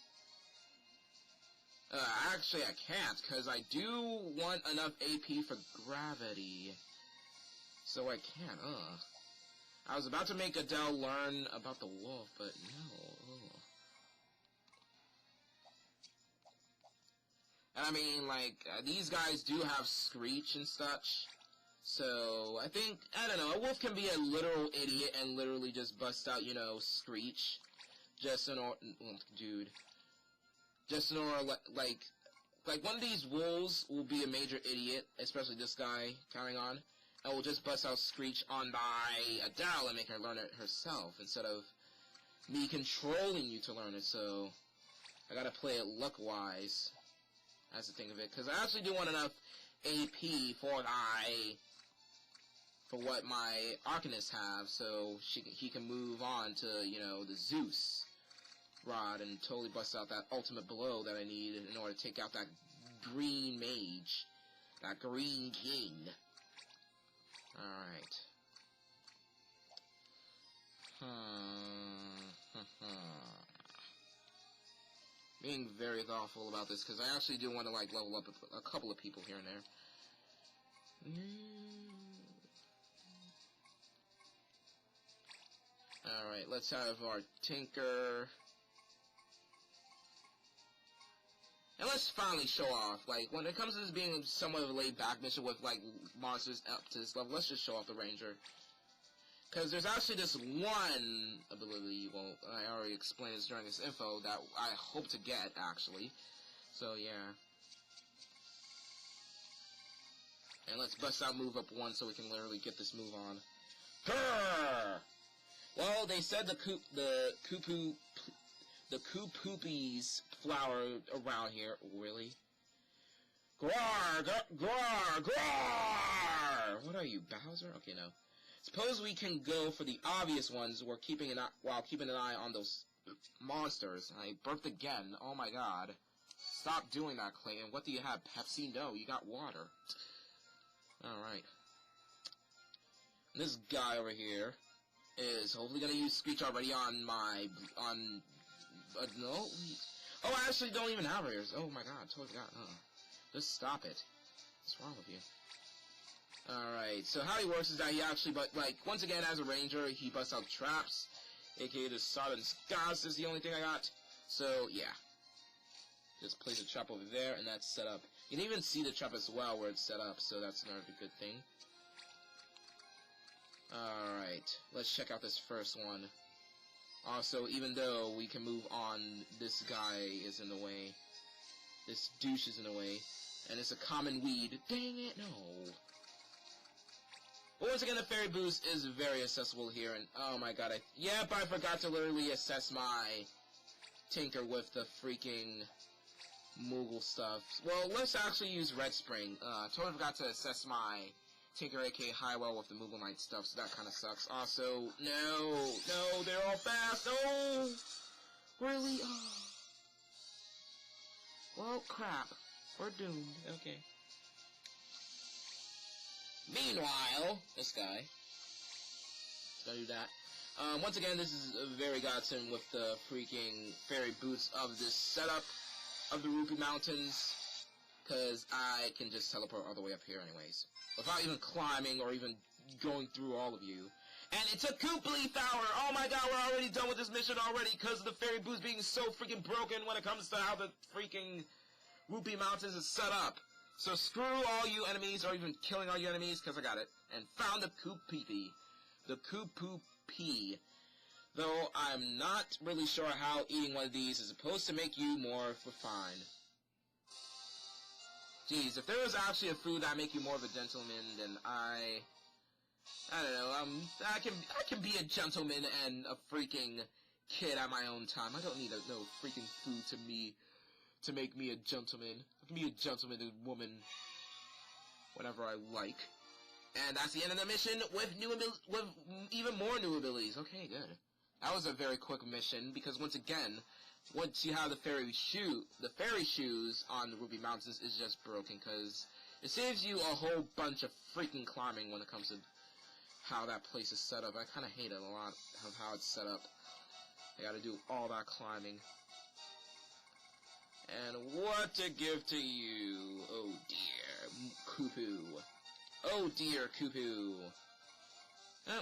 Actually, I can't, because I do want enough AP for gravity. So I can't, I was about to make Adele learn about the wolf, but no. And I mean, like, these guys do have Screech and such. So, I think, I don't know, a wolf can be a literal idiot and literally just bust out, you know, Screech. Just in order, dude. Just in order, like one of these wolves will be a major idiot, especially this guy, counting on, and will just bust out Screech on by Adele and make her learn it herself, instead of me controlling you to learn it, so I gotta play it luck-wise. That's the thing of it, because I actually do want enough AP for what my Arcanist have, so he can move on to, you know, the Zeus Rod and totally bust out that ultimate blow that I need in order to take out that green mage, that green king. Alright. Being very thoughtful about this, because I actually do want to, like, level up a couple of people here and there. Alright, let's have our Tinker. And let's finally show off, like, when it comes to this being somewhat of a laid-back mission with, like, monsters up to this level, let's just show off the Ranger. Because there's actually this one ability, well, I already explained this during this info, that I hope to get, actually. So, yeah. And let's bust out move up 1 so we can literally get this move on. Grrr! Well, they said the Kupoopies flower around here. Really? Grar! Grar! Grar! What are you, Bowser? Okay, no. Suppose we can go for the obvious ones while keeping an eye on those monsters. I burped again. Oh my god. Stop doing that, Clayton. What do you have? Pepsi? No, you got water. Alright. This guy over here is hopefully gonna use Screech already on my... no? Oh, I actually don't even have ears. Oh my god, totally forgot. Just stop it. What's wrong with you? Alright, so how he works is that he actually, once again, as a ranger, he busts out traps, aka the Sodden Scars is the only thing I got. So, yeah. Just place a trap over there, and that's set up. You can even see the trap as well where it's set up, so that's another good thing. Alright, let's check out this first one. Also, even though we can move on, this guy is in the way. This douche is in the way. And it's a common weed. Dang it, no. But once again, the fairy boost is very accessible here, and oh my god, yep, I forgot to literally assess my Tinker with the freaking moogle stuff. Well, let's actually use Red Spring. Totally forgot to assess my Tinker A.K.A Highwell with the Moogle Knight stuff, so that kind of sucks. Also, no, they're all fast, no! Really? Oh. Well, crap. We're doomed, okay. Meanwhile, this guy, let's go do that. Once again, this is a very godsend with the freaking fairy boots of this setup of the Rupee Mountains, because I can just teleport all the way up here anyways, without even climbing or even going through all of you. And it's a Koopleaf Hour! Oh my god, we're already done with this mission already, because of the fairy boots being so freaking broken when it comes to how the freaking Rupee Mountains is set up. So screw all you enemies, or even killing all you enemies, because I got it. And found the Koopee. The Koopee. Though I'm not really sure how eating one of these is supposed to make you more refined. Jeez, if there was actually a food that make you more of a gentleman, then I don't know, I can be a gentleman and a freaking kid at my own time. I don't need no freaking food to make me a gentleman. I can be a gentleman and woman whenever I like. And that's the end of the mission with even more new abilities. Okay, good. That was a very quick mission because once again, once you have the fairy shoes on the Ruby Mountains is just broken because it saves you a whole bunch of freaking climbing when it comes to how that place is set up. I kind of hate it a lot of how it's set up. I gotta do all that climbing. And what to give to you? Oh dear, Kupu. Oh dear, Kupu.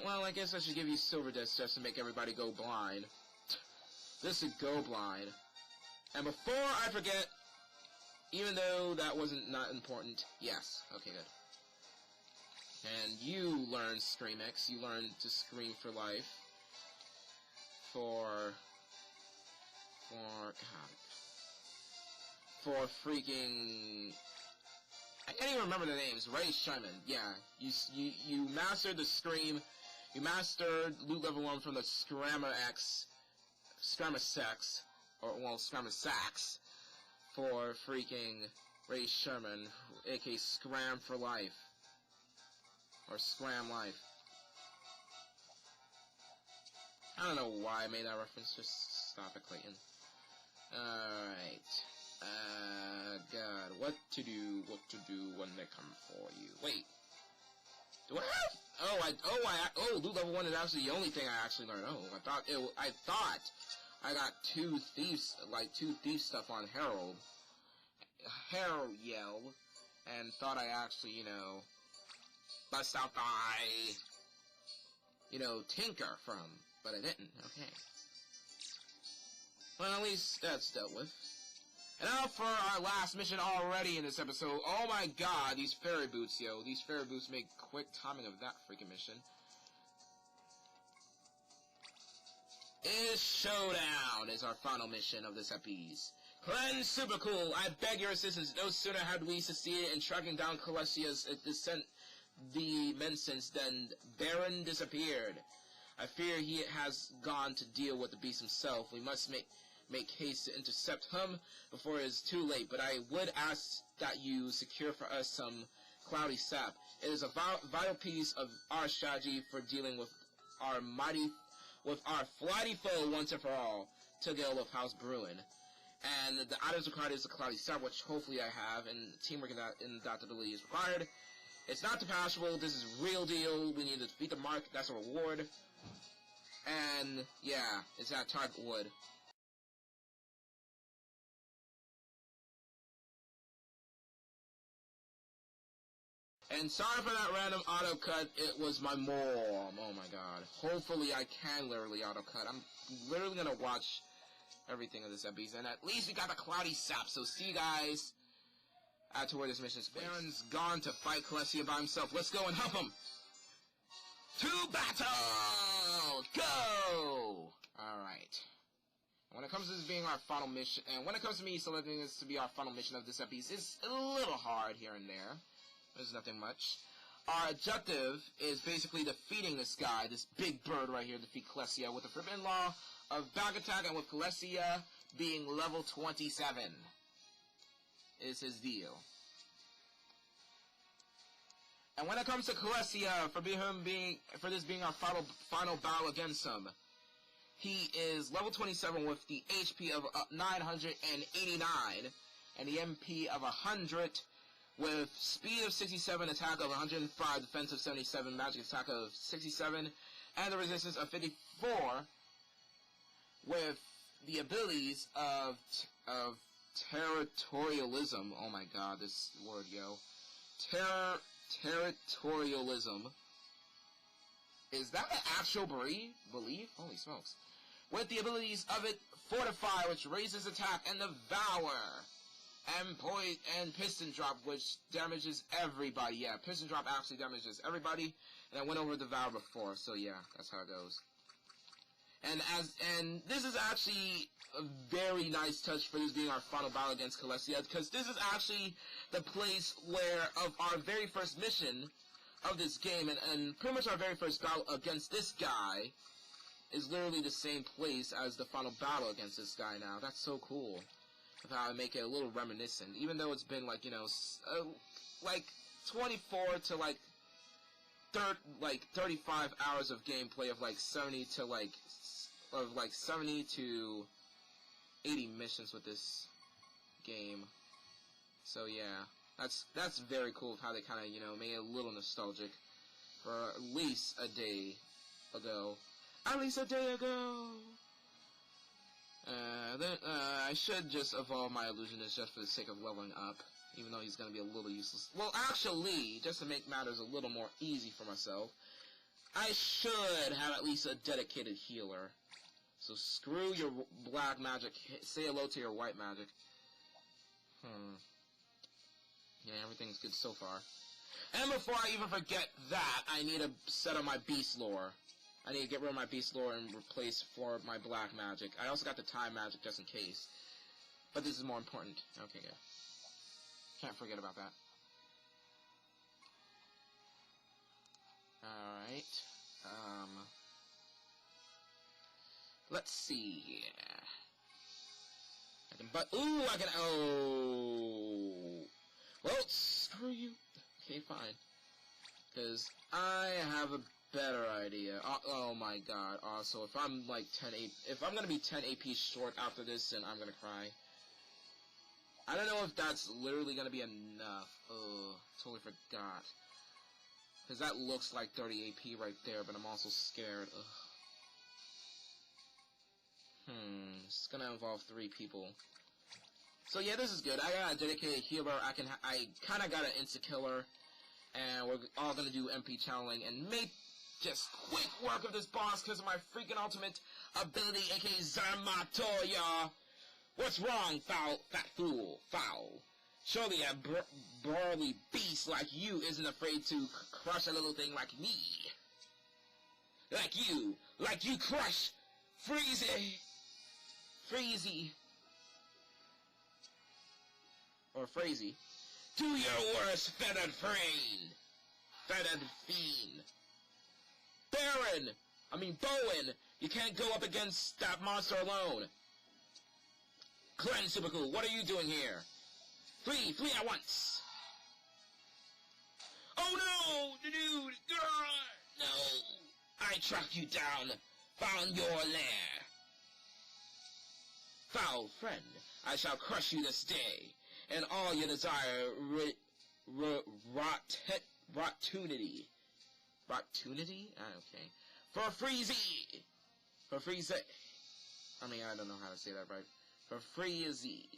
Well, I guess I should give you Silver Disc just to make everybody go blind. This should go blind. And before I forget, even though that wasn't not important, yes, okay, good. And you learn Scream X. You learn to scream for life. For freaking, I can't even remember the names. Ray Sherman. Yeah, you mastered the scream. You mastered loot level 1 from the Scrammer Sex, or well, Scrammer Sax, for freaking Ray Sherman, aka Scram for Life, or Scram Life. I don't know why I made that reference. Just stop it, Clayton. Alright. God, what to do when they come for you. Wait. Do I have? Loot level 1 is actually the only thing I actually learned. Oh, I thought I got two thief stuff on Herald Yell, and thought I actually, bust out by, Tinker from, but I didn't. Okay. Well, at least that's dealt with. And now for our last mission already in this episode. Oh my god, these fairy boots, yo. These fairy boots make quick timing of that freaking mission. Is Showdown is our final mission of this episode. Clan Super Cool, I beg your assistance. No sooner had we succeeded in tracking down Celestia's dimensions than Baron disappeared. I fear he has gone to deal with the beast himself. We must make haste to intercept him before it is too late, but I would ask that you secure for us some cloudy sap. It is a vital piece of our strategy for dealing with our flighty foe once and for all, Tugale of House Bruin. And the items required is the cloudy sap, which hopefully I have, and teamwork and adaptability is required. It's not detachable, this is real deal, we need to defeat the mark, that's a reward. And, yeah, it's at Target Wood. And sorry for that random auto cut, it was my mom, oh my god. Hopefully I can literally auto cut. I'm literally gonna watch everything of this episode, and at least we got the cloudy sap, so see you guys to where this mission is. Baron's gone to fight Klesta by himself. Let's go and help him! To battle! Go! Alright. When it comes to this being our final mission, and when it comes to me selecting this to be our final mission of this episode, it's a little hard here and there. There's nothing much. Our objective is basically defeating this guy, this Big Bird right here, defeat Klesta with the forbidden law of back attack, and with Klesta being level 27 is his deal. And when it comes to Klesta, for this being our final battle against him, he is level 27 with the HP of 989 and the MP of 100. With speed of 67, attack of 105, defense of 77, magic attack of 67, and the resistance of 54, with the abilities of territorialism. Oh my god, this word, yo. Territorialism. Is that an actual belief? Holy smokes. With the abilities of it, Fortify, which raises attack, and Devour. And Piston Drop, which damages everybody. Yeah, Piston Drop actually damages everybody. And I went over Devour before, so yeah, that's how it goes. And this is actually a very nice touch for this being our final battle against Klesta, because this is actually the place where, of our very first mission of this game, and pretty much our very first battle against this guy is literally the same place as the final battle against this guy now. That's so cool. Of how I make it a little reminiscent, even though it's been like, you know, like 24 to like 35 hours of gameplay of like 70 to 80 missions with this game. So yeah, that's very cool of how they kind of, you know, made it a little nostalgic for at least a day ago. At least a day ago. Then I should just evolve my illusionist just for the sake of leveling up, even though he's gonna be a little useless. Well, actually, just to make matters a little more easy for myself, I should have at least a dedicated healer. So screw your black magic. Say hello to your white magic. Yeah, everything's good so far. And before I even forget that, I need to set up my beast lore. I need to get rid of my beast lore and replace for my black magic. I also got the time magic just in case. But this is more important. Okay, good. Can't forget about that. Alright. Let's see. I can, oh. Well, screw you. Okay, fine. Because I have a better idea. Oh my god. Also, if I'm like 10 AP, if I'm gonna be 10 AP short after this, then I'm gonna cry. I don't know if that's literally gonna be enough. Oh, totally forgot. Because that looks like 30 AP right there, but I'm also scared. Ugh. It's gonna involve 3 people. So yeah, this is good. I got a dedicated healer. I kind of got an insta-killer. And we're all gonna do MP channeling and make just quick work of this boss because of my freaking ultimate ability, aka Zarmatoya. What's wrong, foul, fat fool, foul? Surely a burly beast like you isn't afraid to crush a little thing like me. Like you crush Freezy. Or Phrazy. Do your worst, feathered fiend. Bowen, you can't go up against that monster alone. Clan Super Cool, what are you doing here? Flee at once. Oh no, dude, no. I tracked you down, found your lair. Foul friend, I shall crush you this day, and all your desire rotunity. Rotunity? Okay. For Freezy! I mean, I don't know how to say that right. For Freezy.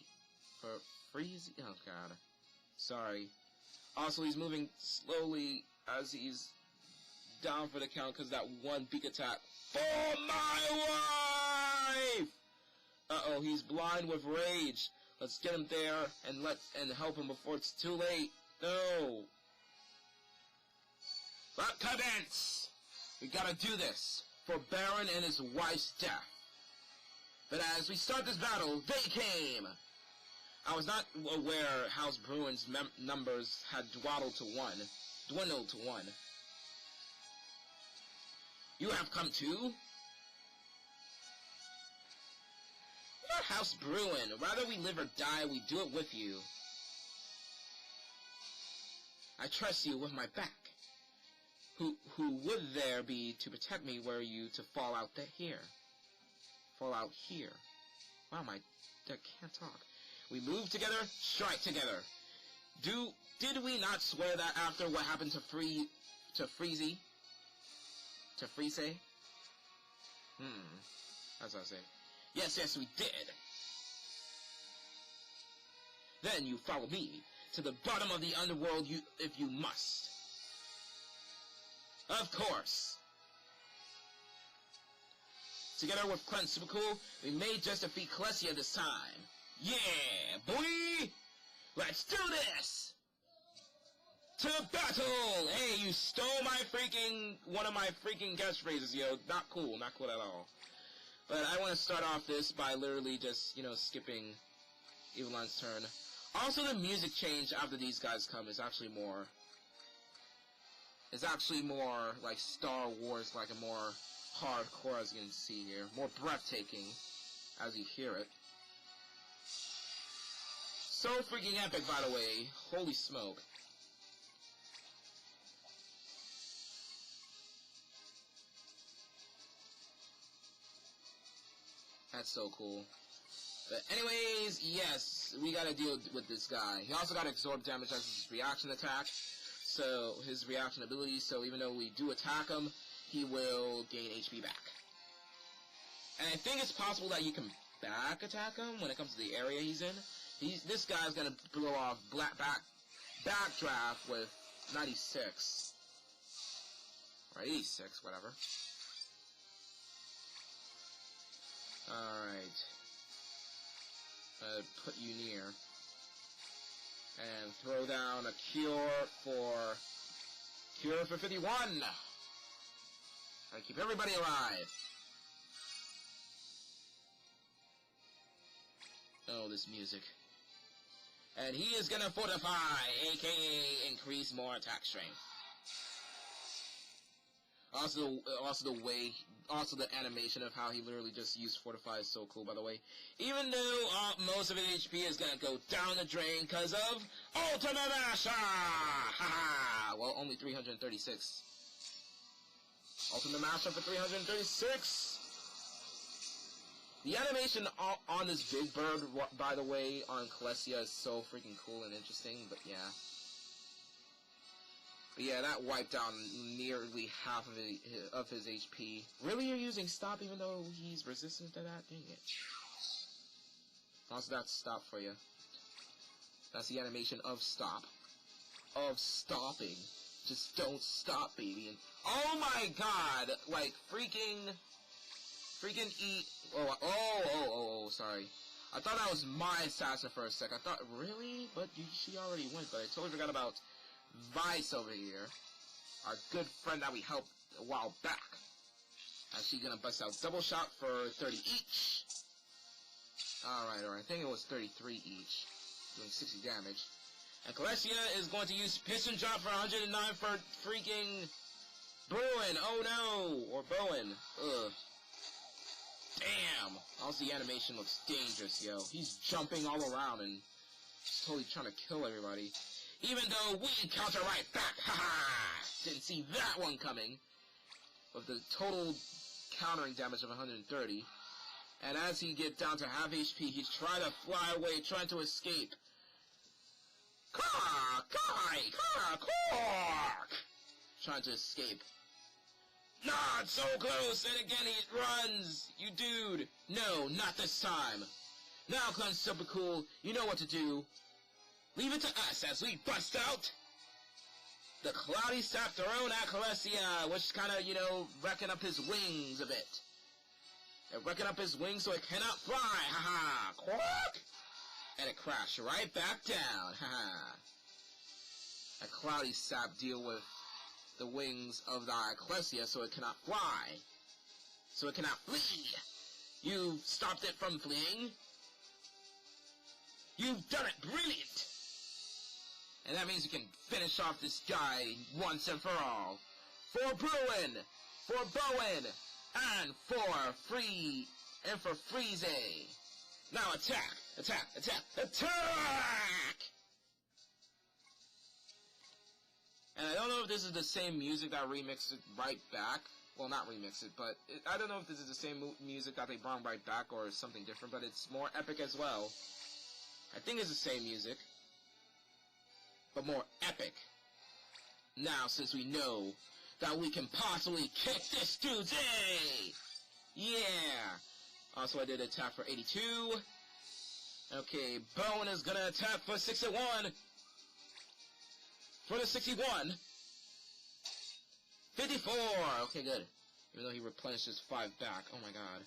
Oh god. Sorry. Also, he's moving slowly as he's down for the count because that one beak attack. For my wife! Uh-oh, he's blind with rage. Let's get him there and help him before it's too late. No. But commence! We gotta do this for Baron and his wife's death. But as we start this battle, they came! I was not aware House Bruin's numbers had dwindled to one. You have come too? Not House Bruin. Rather we live or die, we do it with you. I trust you with my back. Who would there be to protect me were you to fall out here? Fall out here. Wow, I can't talk. We move together, strike together. Did we not swear that after what happened to Freezy? To Freeze? That's what I say. Yes, we did. Then you follow me to the bottom of the underworld if you must. Of course. Together with Clan Super Cool, we may just defeat Klesta this time. Yeah, boy! Let's do this! To battle! Hey, you stole one of my freaking catchphrases, yo. Not cool at all. But I want to start off this by literally just, you know, skipping Evelyn's turn. Also, the music change after these guys come is actually more... It's actually more like Star Wars, like a more hardcore, as you can see here. More breathtaking, as you hear it. So freaking epic, by the way. Holy smoke. That's so cool. But anyways, yes, we gotta deal with this guy. He also got absorb damage as his reaction attack. So, his reaction ability, so even though we do attack him, he will gain HP back. And I think it's possible that you can back attack him when it comes to the area he's in. This guy's gonna blow off backdraft with 96. Or 86, whatever. Alright. Put you near. And throw down a cure for 51! I keep everybody alive! Oh, this music. And he is gonna fortify, aka increase more attack strength. Also the animation of how he literally just used fortify is so cool, by the way. Even though most of his HP is gonna go down the drain because of Ultimate Masha! Haha! Well, only 336. Ultimate Masha for 336! The animation on this Big Bird, by the way, on Klesta is so freaking cool and interesting, but yeah. But yeah, that wiped down nearly half of his HP. Really, you're using stop even though he's resistant to that? Dang it. Also, that's stop for you. That's the animation of stop. Of stopping. Just don't stop, baby. And oh my god! Like, freaking eat... Oh, sorry. I thought that was my assassin for a sec. I thought, really? But she already went, but I totally forgot about Vice over here. Our good friend that we helped a while back. And she's gonna bust out double shot for 30 each. Alright, I think it was 33 each. Doing 60 damage. And Klesta is going to use piston drop for 109 for freaking Bowen. Oh no! Or Bowen. Ugh. Damn! Also, the animation looks dangerous, yo. He's jumping all around and just totally trying to kill everybody. Even though we counter right back! Haha! Didn't see that one coming. With the total countering damage of 130. And as he gets down to half HP, he's trying to fly away, trying to escape. Trying to escape. Not so close, and again he runs! You dude! No, not this time! Now, Clem Super Cool, you know what to do. Leave it to us as we bust out the Cloudy Sap thrown at Klesta, which kinda, you know, wrecking up his wings a bit. They're wrecking up his wings so it cannot fly, haha! Quark! And it crashed right back down, haha. A Cloudy Sap deal with the wings of the Klesta so it cannot fly. So it cannot flee. You stopped it from fleeing. You've done it brilliant. And that means you can finish off this guy once and for all. For Bruin, for Bowen, and for Freeze. Now attack, attack, attack, attack! And I don't know if this is the same music that remixed it right back. Well, not remixed it, but I don't know if this is the same music that they brought right back or something different, but it's more epic as well. I think it's the same music, but more epic. Now, since we know that we can possibly kick this dude's A! Yeah! Also, I did attack for 82. Okay, Bowen is gonna attack for 61. For the 61. 54! Okay, good. Even though he replenished his 5 back. Oh my god.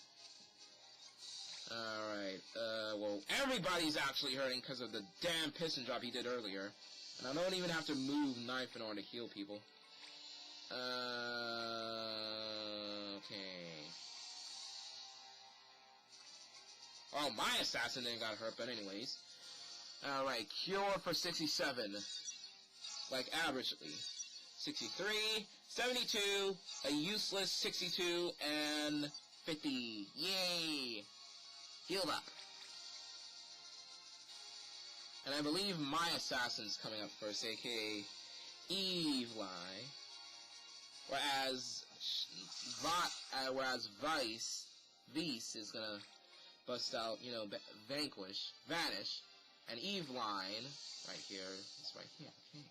Alright, well, everybody's actually hurting because of the damn piston drop he did earlier. And I don't even have to move knife in order to heal people. Okay. Oh, my assassin didn't got hurt, but anyways. Alright, cure for 67. Like, averagely. 63, 72, a useless 62, and 50. Yay! Healed up. And I believe my assassin's coming up first, a.k.a. Eveline. Whereas Vice is gonna bust out, you know, vanish, and Eveline, right here, it's right here, okay.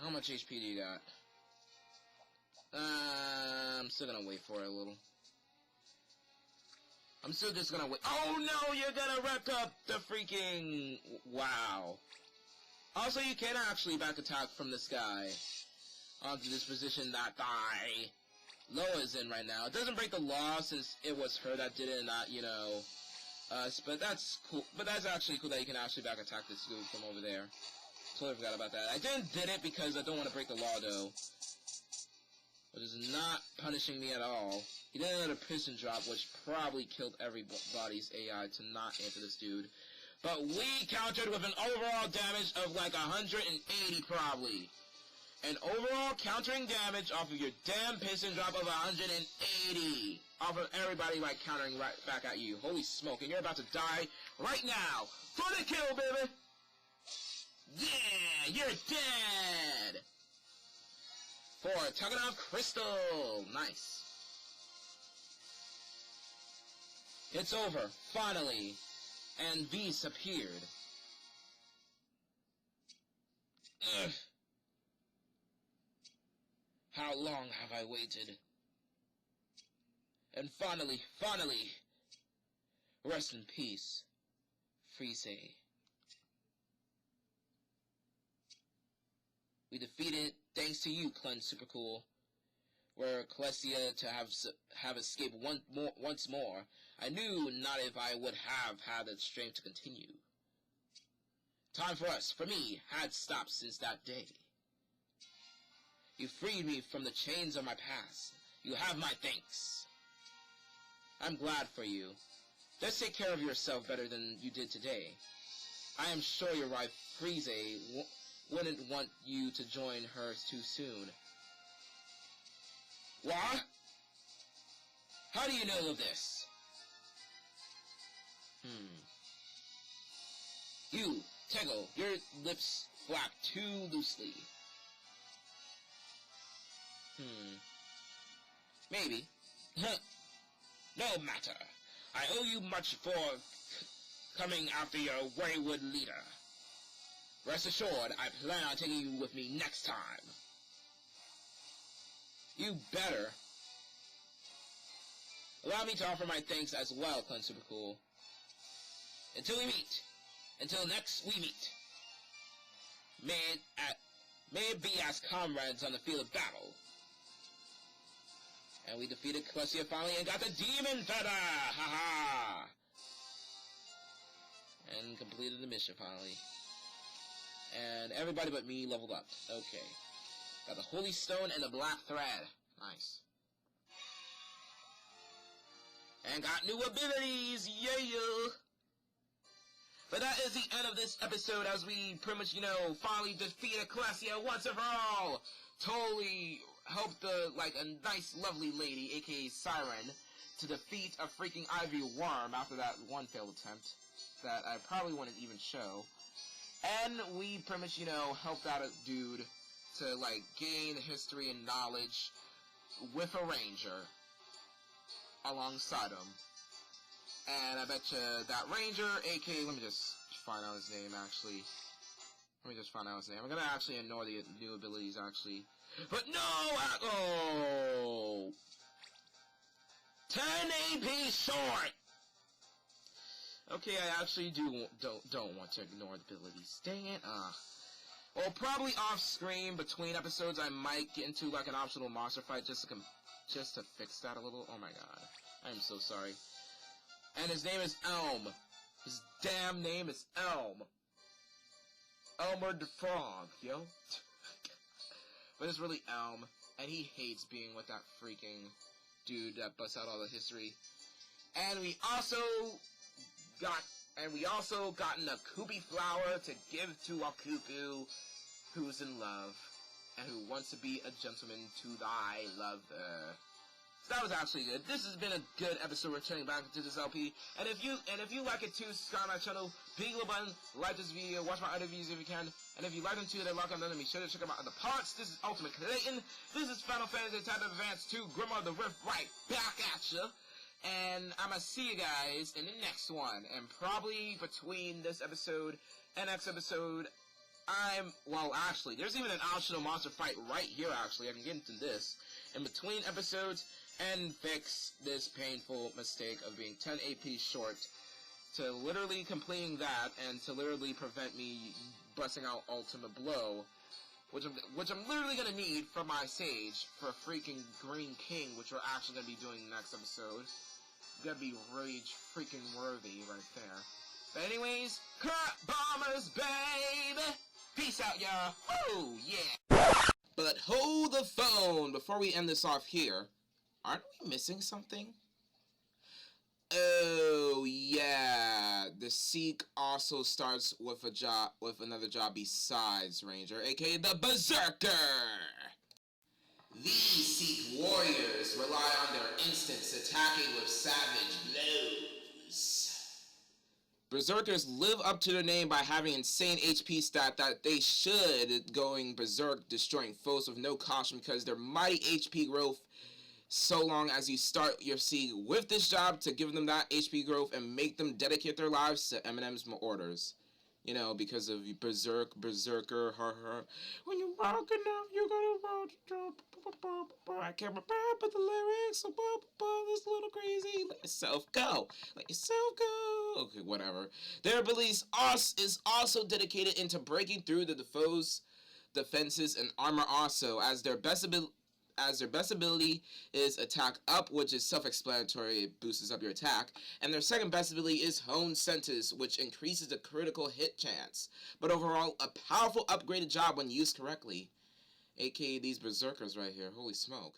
How much HP do you got? I'm still gonna wait for it a little. I'm still just gonna wait. Oh no, you're gonna wreck up the freaking... Wow. Also, you can actually back attack from the sky onto this position that Loa's in right now. It doesn't break the law since it was her that did it and not, you know, us, but that's cool. But that's actually cool that you can actually back attack this dude from over there. Totally forgot about that. I did it because I don't want to break the law, though. But it's not punishing me at all. He did another prison drop, which probably killed everybody's AI to not answer this dude. But we countered with an overall damage of like 180, probably. An overall countering damage off of your damn piston drop of 180. Off of everybody, like, countering right back at you. Holy smoke, and you're about to die right now. For the kill, baby! Yeah, you're dead! For Taganov Crystal. Nice. It's over, finally. And Beast appeared. Ugh. How long have I waited? And finally, rest in peace, Friese. We defeated, thanks to you, Clem Supercool. Were Klesta to have escaped once more, I knew not if I would have had the strength to continue. Time for me, had stopped since that day. You freed me from the chains of my past. You have my thanks. I'm glad for you. Just take care of yourself better than you did today. I am sure your wife, Friese, wouldn't want you to join her too soon. What? How do you know of this? You, Tego, your lips flap too loosely. Maybe. No matter. I owe you much for coming after your wayward leader. Rest assured, I plan on taking you with me next time. You better. Allow me to offer my thanks as well, Clem Supercool. Until next we meet. May it be as comrades on the field of battle. And we defeated Klesta finally and got the Demon Feather! Haha! And completed the mission finally. And everybody but me leveled up. Okay. Got the Holy Stone and the Black Thread. Nice. And got new abilities! Yeah! But that is the end of this episode as we pretty much, you know, finally defeated Klesta once and for all! Totally helped a nice, lovely lady, aka Siren, to defeat a freaking Ivy Worm after that one failed attempt that I probably wouldn't even show. And we pretty much, you know, helped out a dude to, like, gain history and knowledge with a ranger alongside him. And I bet you that ranger, aka, let me just find out his name, actually. Let me just find out his name. I'm gonna actually ignore the new abilities, actually. But no! Oh! 10 AP short! Okay, I actually don't want to ignore the abilities. Dang it, well, probably off screen between episodes, I might get into like an optional monster fight just to fix that a little. Oh my god, I am so sorry. And his name is Elm. His damn name is Elm. Elmer the Frog, yo. But it's really Elm, and he hates being with that freaking dude that busts out all the history. And we also gotten a Kubi flower to give to Wakupu, who's in love and who wants to be a gentleman to thy lover. So that was actually good. This has been a good episode returning back into this LP. And if you like it too, subscribe to my channel, big little button, like this video, watch my other videos if you can. And if you like them too, then like them, then be sure to check out my other parts. This is Ultimate Clayton. This is Final Fantasy Type Advance 2, Grandma the Rift right back at you. And I'm gonna see you guys in the next one. And probably between this episode and next episode, actually, there's even an optional monster fight right here, actually. I can get into this in between episodes and fix this painful mistake of being 10 AP short to literally completing that and to literally prevent me busting out Ultimate Blow, which I'm literally gonna need for my Sage for freaking Green King, which we're actually gonna be doing next episode. Gonna be rage freaking worthy right there. But anyways, cut bombers, baby! Peace out, y'all! Oh, yeah! But hold the phone before we end this off here. Aren't we missing something? Oh, yeah. The Seek also starts with another job besides Ranger, aka the Berserker! These Seek warriors rely on their instincts, attacking with savage blows. Berserkers live up to their name by having insane HP stat that they should going berserk, destroying foes with no caution because their mighty HP growth so long as you start your Seek with this job to give them that HP growth and make them dedicate their lives to Eminem's orders. You know, because of berserker, when you're walking up, you're gonna walk, I can't remember the lyrics, so this a little crazy. Let yourself go. Let yourself go. Okay, whatever. Their ability is also dedicated into breaking through the foe's defenses and armor also, as their best ability is attack up, which is self-explanatory, it boosts up your attack, and their second best ability is hone sentence, which increases the critical hit chance. But overall, a powerful upgraded job when used correctly, aka these berserkers right here, holy smoke.